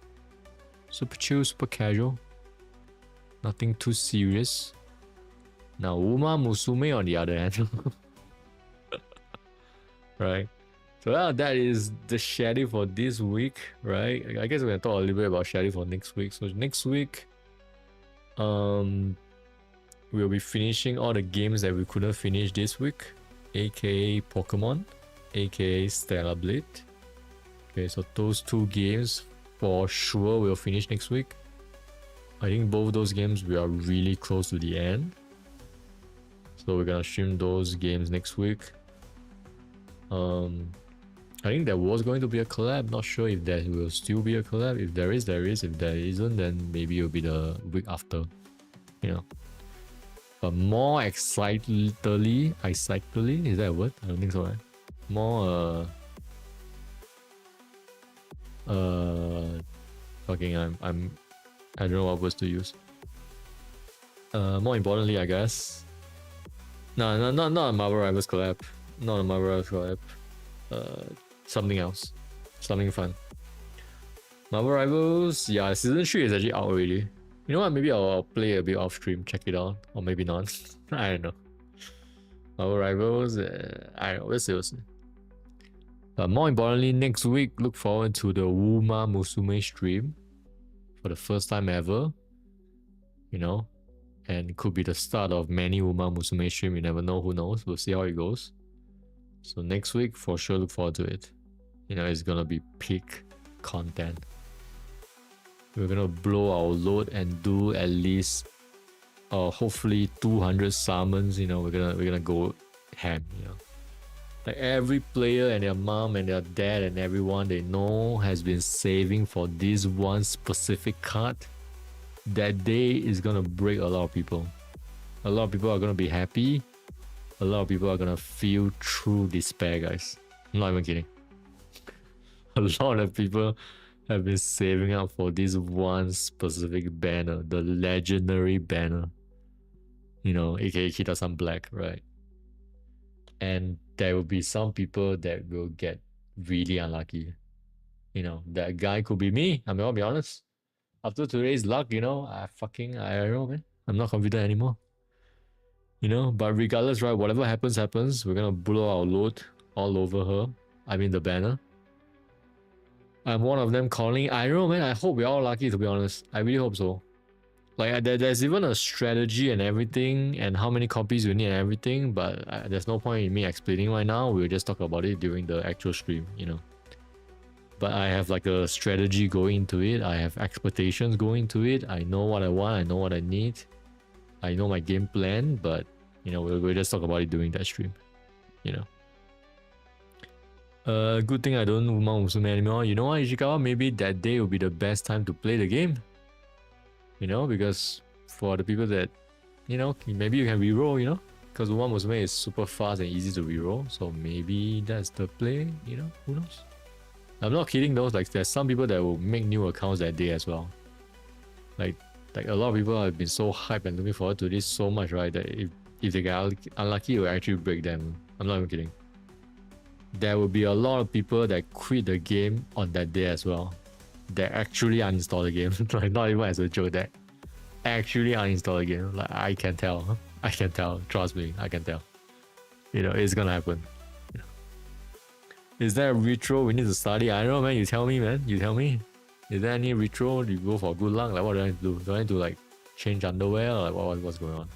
super casual, nothing too serious. Now, Uma Musume on the other hand. Right? So that is the schedule for this week, right? I guess we're gonna talk a little bit about schedule for next week. So next week, we'll be finishing all the games that we couldn't finish this week, aka Pokemon, aka Stellar Blade, Okay, so those two games for sure will finish next week. I think both those games we are really close to the end. So we're gonna stream those games next week. I think there was going to be a collab. Not sure if there will still be a collab. If there is, there is. If there isn't, then maybe it'll be the week after. You know. But more excitedly, is that a word? I don't think so, right? More fucking I don't know what words to use. More importantly, I guess. No, not a Marvel Rivals collab. Not a Marvel Rivals collab. Something else. Something fun. Marvel Rivals, yeah, season 3 is actually out already. You know what? Maybe I'll play a bit off stream, check it out, or maybe not. I don't know. Marvel Rivals, I don't know. We'll see. But more importantly, next week, look forward to the Wuma Musume stream for the first time ever. You know, and it could be the start of many Wuma Musume stream. You never know. Who knows? We'll see how it goes. So next week, for sure, look forward to it. You know, it's gonna be peak content. We're gonna blow our load and do at least, hopefully 200 summons. You know, we're gonna go ham. You know, like every player and their mom and their dad and everyone they know has been saving for this one specific card. That day is gonna break a lot of people. A lot of people are gonna be happy. A lot of people are gonna feel true despair, guys. I'm not even kidding. A lot of people have been saving up for this one specific banner, the legendary banner. You know, aka Kita-san Black, right? And there will be some people that will get really unlucky. You know, that guy could be me. I mean, I'll be honest. After today's luck, you know, I don't know, man. I'm not confident anymore. You know, but regardless, right, whatever happens, we're gonna blow our load all over her. I mean, the banner. I'm one of them calling. I don't know, man. I hope we're all lucky, to be honest. I really hope so. Like, there's even a strategy and everything, and how many copies you need and everything, but there's no point in me explaining right now. We'll just talk about it during the actual stream, you know. But I have like a strategy going into it. I have expectations going into it. I know what I want. I know what I need. I know my game plan, but you know, we'll just talk about it during that stream. You know. Good thing I don't Wuma Musume anymore. You know what, Ishikawa? Maybe that day will be the best time to play the game. You know, because for the people that, you know, maybe you can reroll, you know? Because Wuma Musume is super fast and easy to reroll. So maybe that's the play, you know? Who knows? I'm not kidding though. Like, there's some people that will make new accounts that day as well. Like a lot of people have been so hyped and looking forward to this so much, right? That if they get unlucky, it will actually break them. I'm not even kidding. There will be a lot of people that quit the game on that day as well. That actually uninstall the game. Like, not even as a joke, that actually uninstall the game. Like, I can tell. I can tell. Trust me, I can tell. You know, it's gonna happen. You know. Is there a retro we need to study? I don't know, man. You tell me, man. You tell me. Is there any retro you go for good luck? Like, what do I do? Do I need to like change underwear, or like what's going on?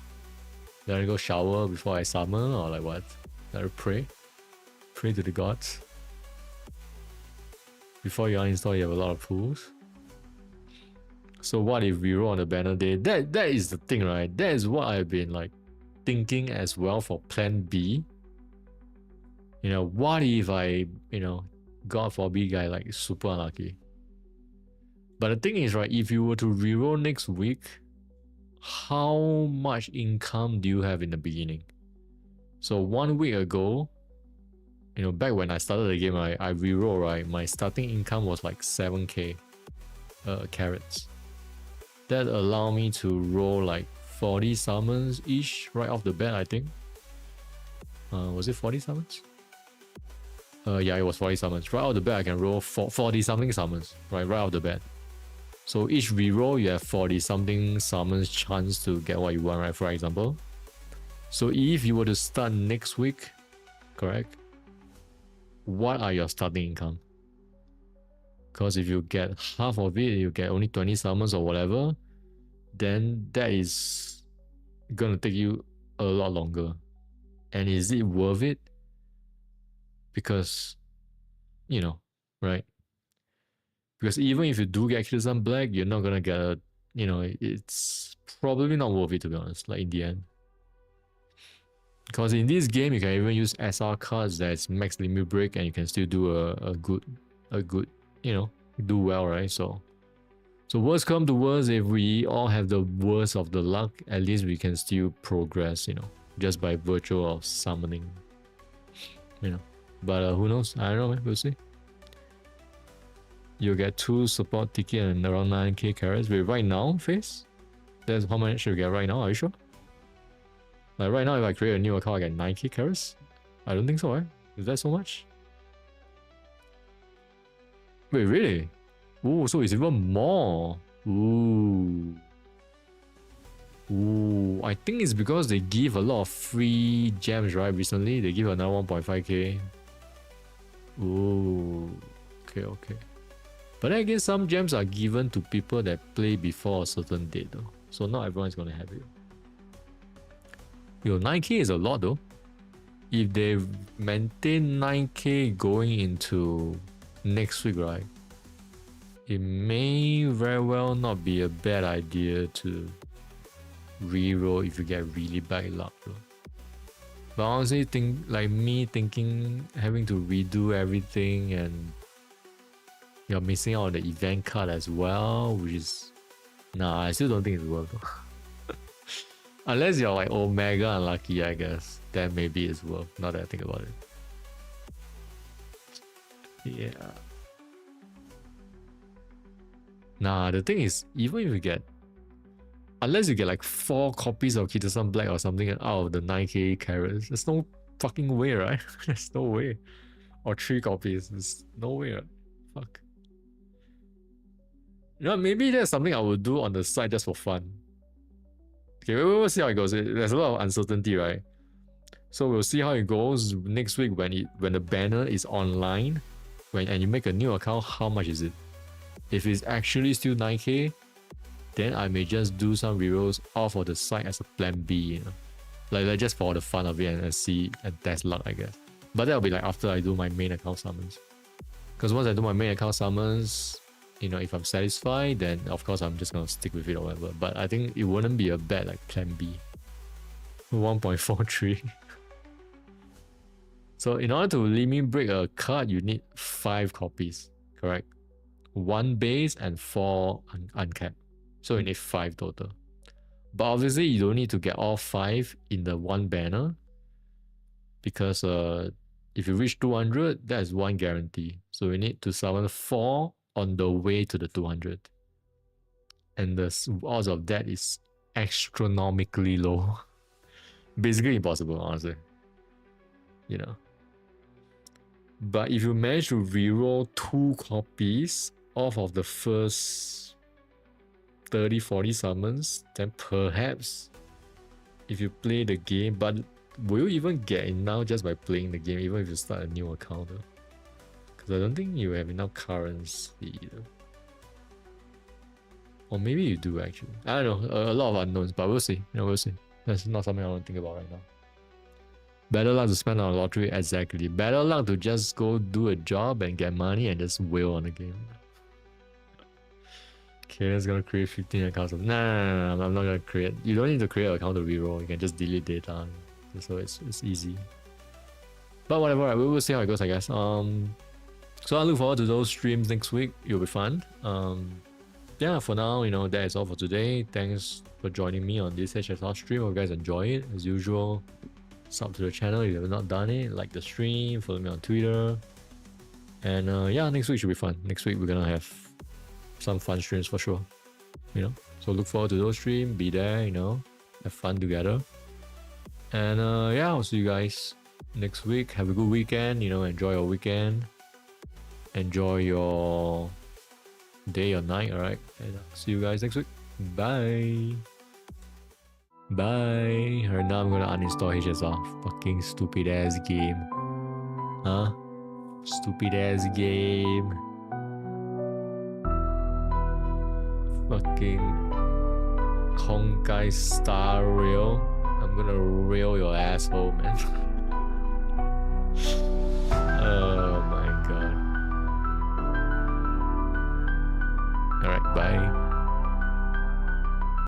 Do I go shower before I summon, or like what? Do I pray? Pray to the gods. Before you uninstall, you have a lot of pools. So what if we roll on the banner day? That is the thing, right? That is what I've been like thinking as well for plan B. You know, what if I, you know, God forbid, guy like super unlucky. But the thing is, right, if you were to reroll next week, how much income do you have in the beginning? So 1 week ago, you know, back when I started the game, I reroll, right, my starting income was like 7k carrots. That allowed me to roll like 40 summons each right off the bat, I think. Was it 40 summons? Yeah, it was 40 summons. Right off the bat, I can roll 40 something summons, right off the bat. So each reroll, you have 40 something summons chance to get what you want, right? For example. So if you were to start next week, correct? What are your starting income? Because if you get half of it, you get only 20 summons or whatever, then that is gonna take you a lot longer. And is it worth it? Because, you know, right? Because even if you do get Citizen Black, you're not gonna get a, you know, it's probably not worth it, to be honest, like in the end. Because in this game, you can even use SR cards that's max limit break, and you can still do a good, you know, do well, right? So worst come to worst, if we all have the worst of the luck, at least we can still progress, you know, just by virtue of summoning, you know. But who knows? I don't know, man. We'll see. You'll get 2 support ticket and around 9k carats. Wait, right now, Face? That's how much you get right now, are you sure? Like right now, if I create a new account, I get 9k carats? I don't think so, right? Is that so much? Wait, really? Ooh, so it's even more. Ooh. Ooh, I think it's because they give a lot of free gems, right? Recently, they give another 1.5k. Ooh. Okay. But then again, some gems are given to people that play before a certain date though. So not everyone's gonna have it. Yo, 9k is a lot though. If they maintain 9k going into next week, right? It may very well not be a bad idea to reroll if you get really bad luck though. But honestly, thinking having to redo everything and you're missing out on the event card as well, which is... Nah, I still don't think it's worth it. Unless you're like Omega unlucky, I guess. Then maybe it's worth, now that I think about it. Yeah. Nah, the thing is, even if you get... Unless you get like 4 copies of Kitasan Black or something out of the 9k carats, there's no fucking way, right? There's no way. Or 3 copies, there's no way, right? Fuck. You know, maybe that's something I would do on the side just for fun. Okay, we'll see how it goes. There's a lot of uncertainty, right? So we'll see how it goes next week when the banner is online, and you make a new account. How much is it? If it's actually still 9k, then I may just do some rerolls off of the site as a plan B, you know, like just for the fun of it and see and test luck, I guess. But that'll be like after I do my main account summons. Because once I do my main account summons, you know, if I'm satisfied, then of course I'm just gonna stick with it or whatever. But I think it wouldn't be a bad like plan B. 1.43. So in order to limit break a card, you need 5 copies, correct? 1 base and 4 uncapped. So you need 5 total. But obviously you don't need to get all 5 in the one banner, because if you reach 200, that is 1 guarantee. So you need to summon 4 on the way to the 200. And the odds of that is astronomically low. Basically impossible, honestly. You know. But if you manage to reroll 2 copies off of the first 30-40 summons, then perhaps if you play the game, but will you even get it now just by playing the game, even if you start a new account? Because I don't think you have enough currency either. Or maybe you do actually. I don't know, a lot of unknowns, but we'll see. You know, we'll see. That's not something I want to think about right now. Better luck to spend on a lottery, exactly. Better luck to just go do a job and get money and just wail on the game. Cadence gonna create 15 accounts. No, I'm not gonna create. You don't need to create an account to reroll. You can just delete data, so it's easy. But whatever, right, we will see how it goes, I guess. So I look forward to those streams next week. It'll be fun. Yeah, for now, you know, that is all for today. Thanks for joining me on this HSR stream. Hope you guys enjoy it. As usual, sub to the channel if you have not done it. Like the stream. Follow me on Twitter. And yeah, next week should be fun. Next week we're gonna have some fun streams for sure, you know. So look forward to those streams. Be there, you know, have fun together. And yeah, I'll see you guys next week. Have a good weekend, you know. Enjoy your weekend, enjoy your day or night. All right, and I'll see you guys next week. Bye. Alright, now I'm gonna uninstall HSR. Fucking stupid ass game. Huh? Stupid ass game. Fucking Honkai Star Rail. I'm gonna rail your asshole, man.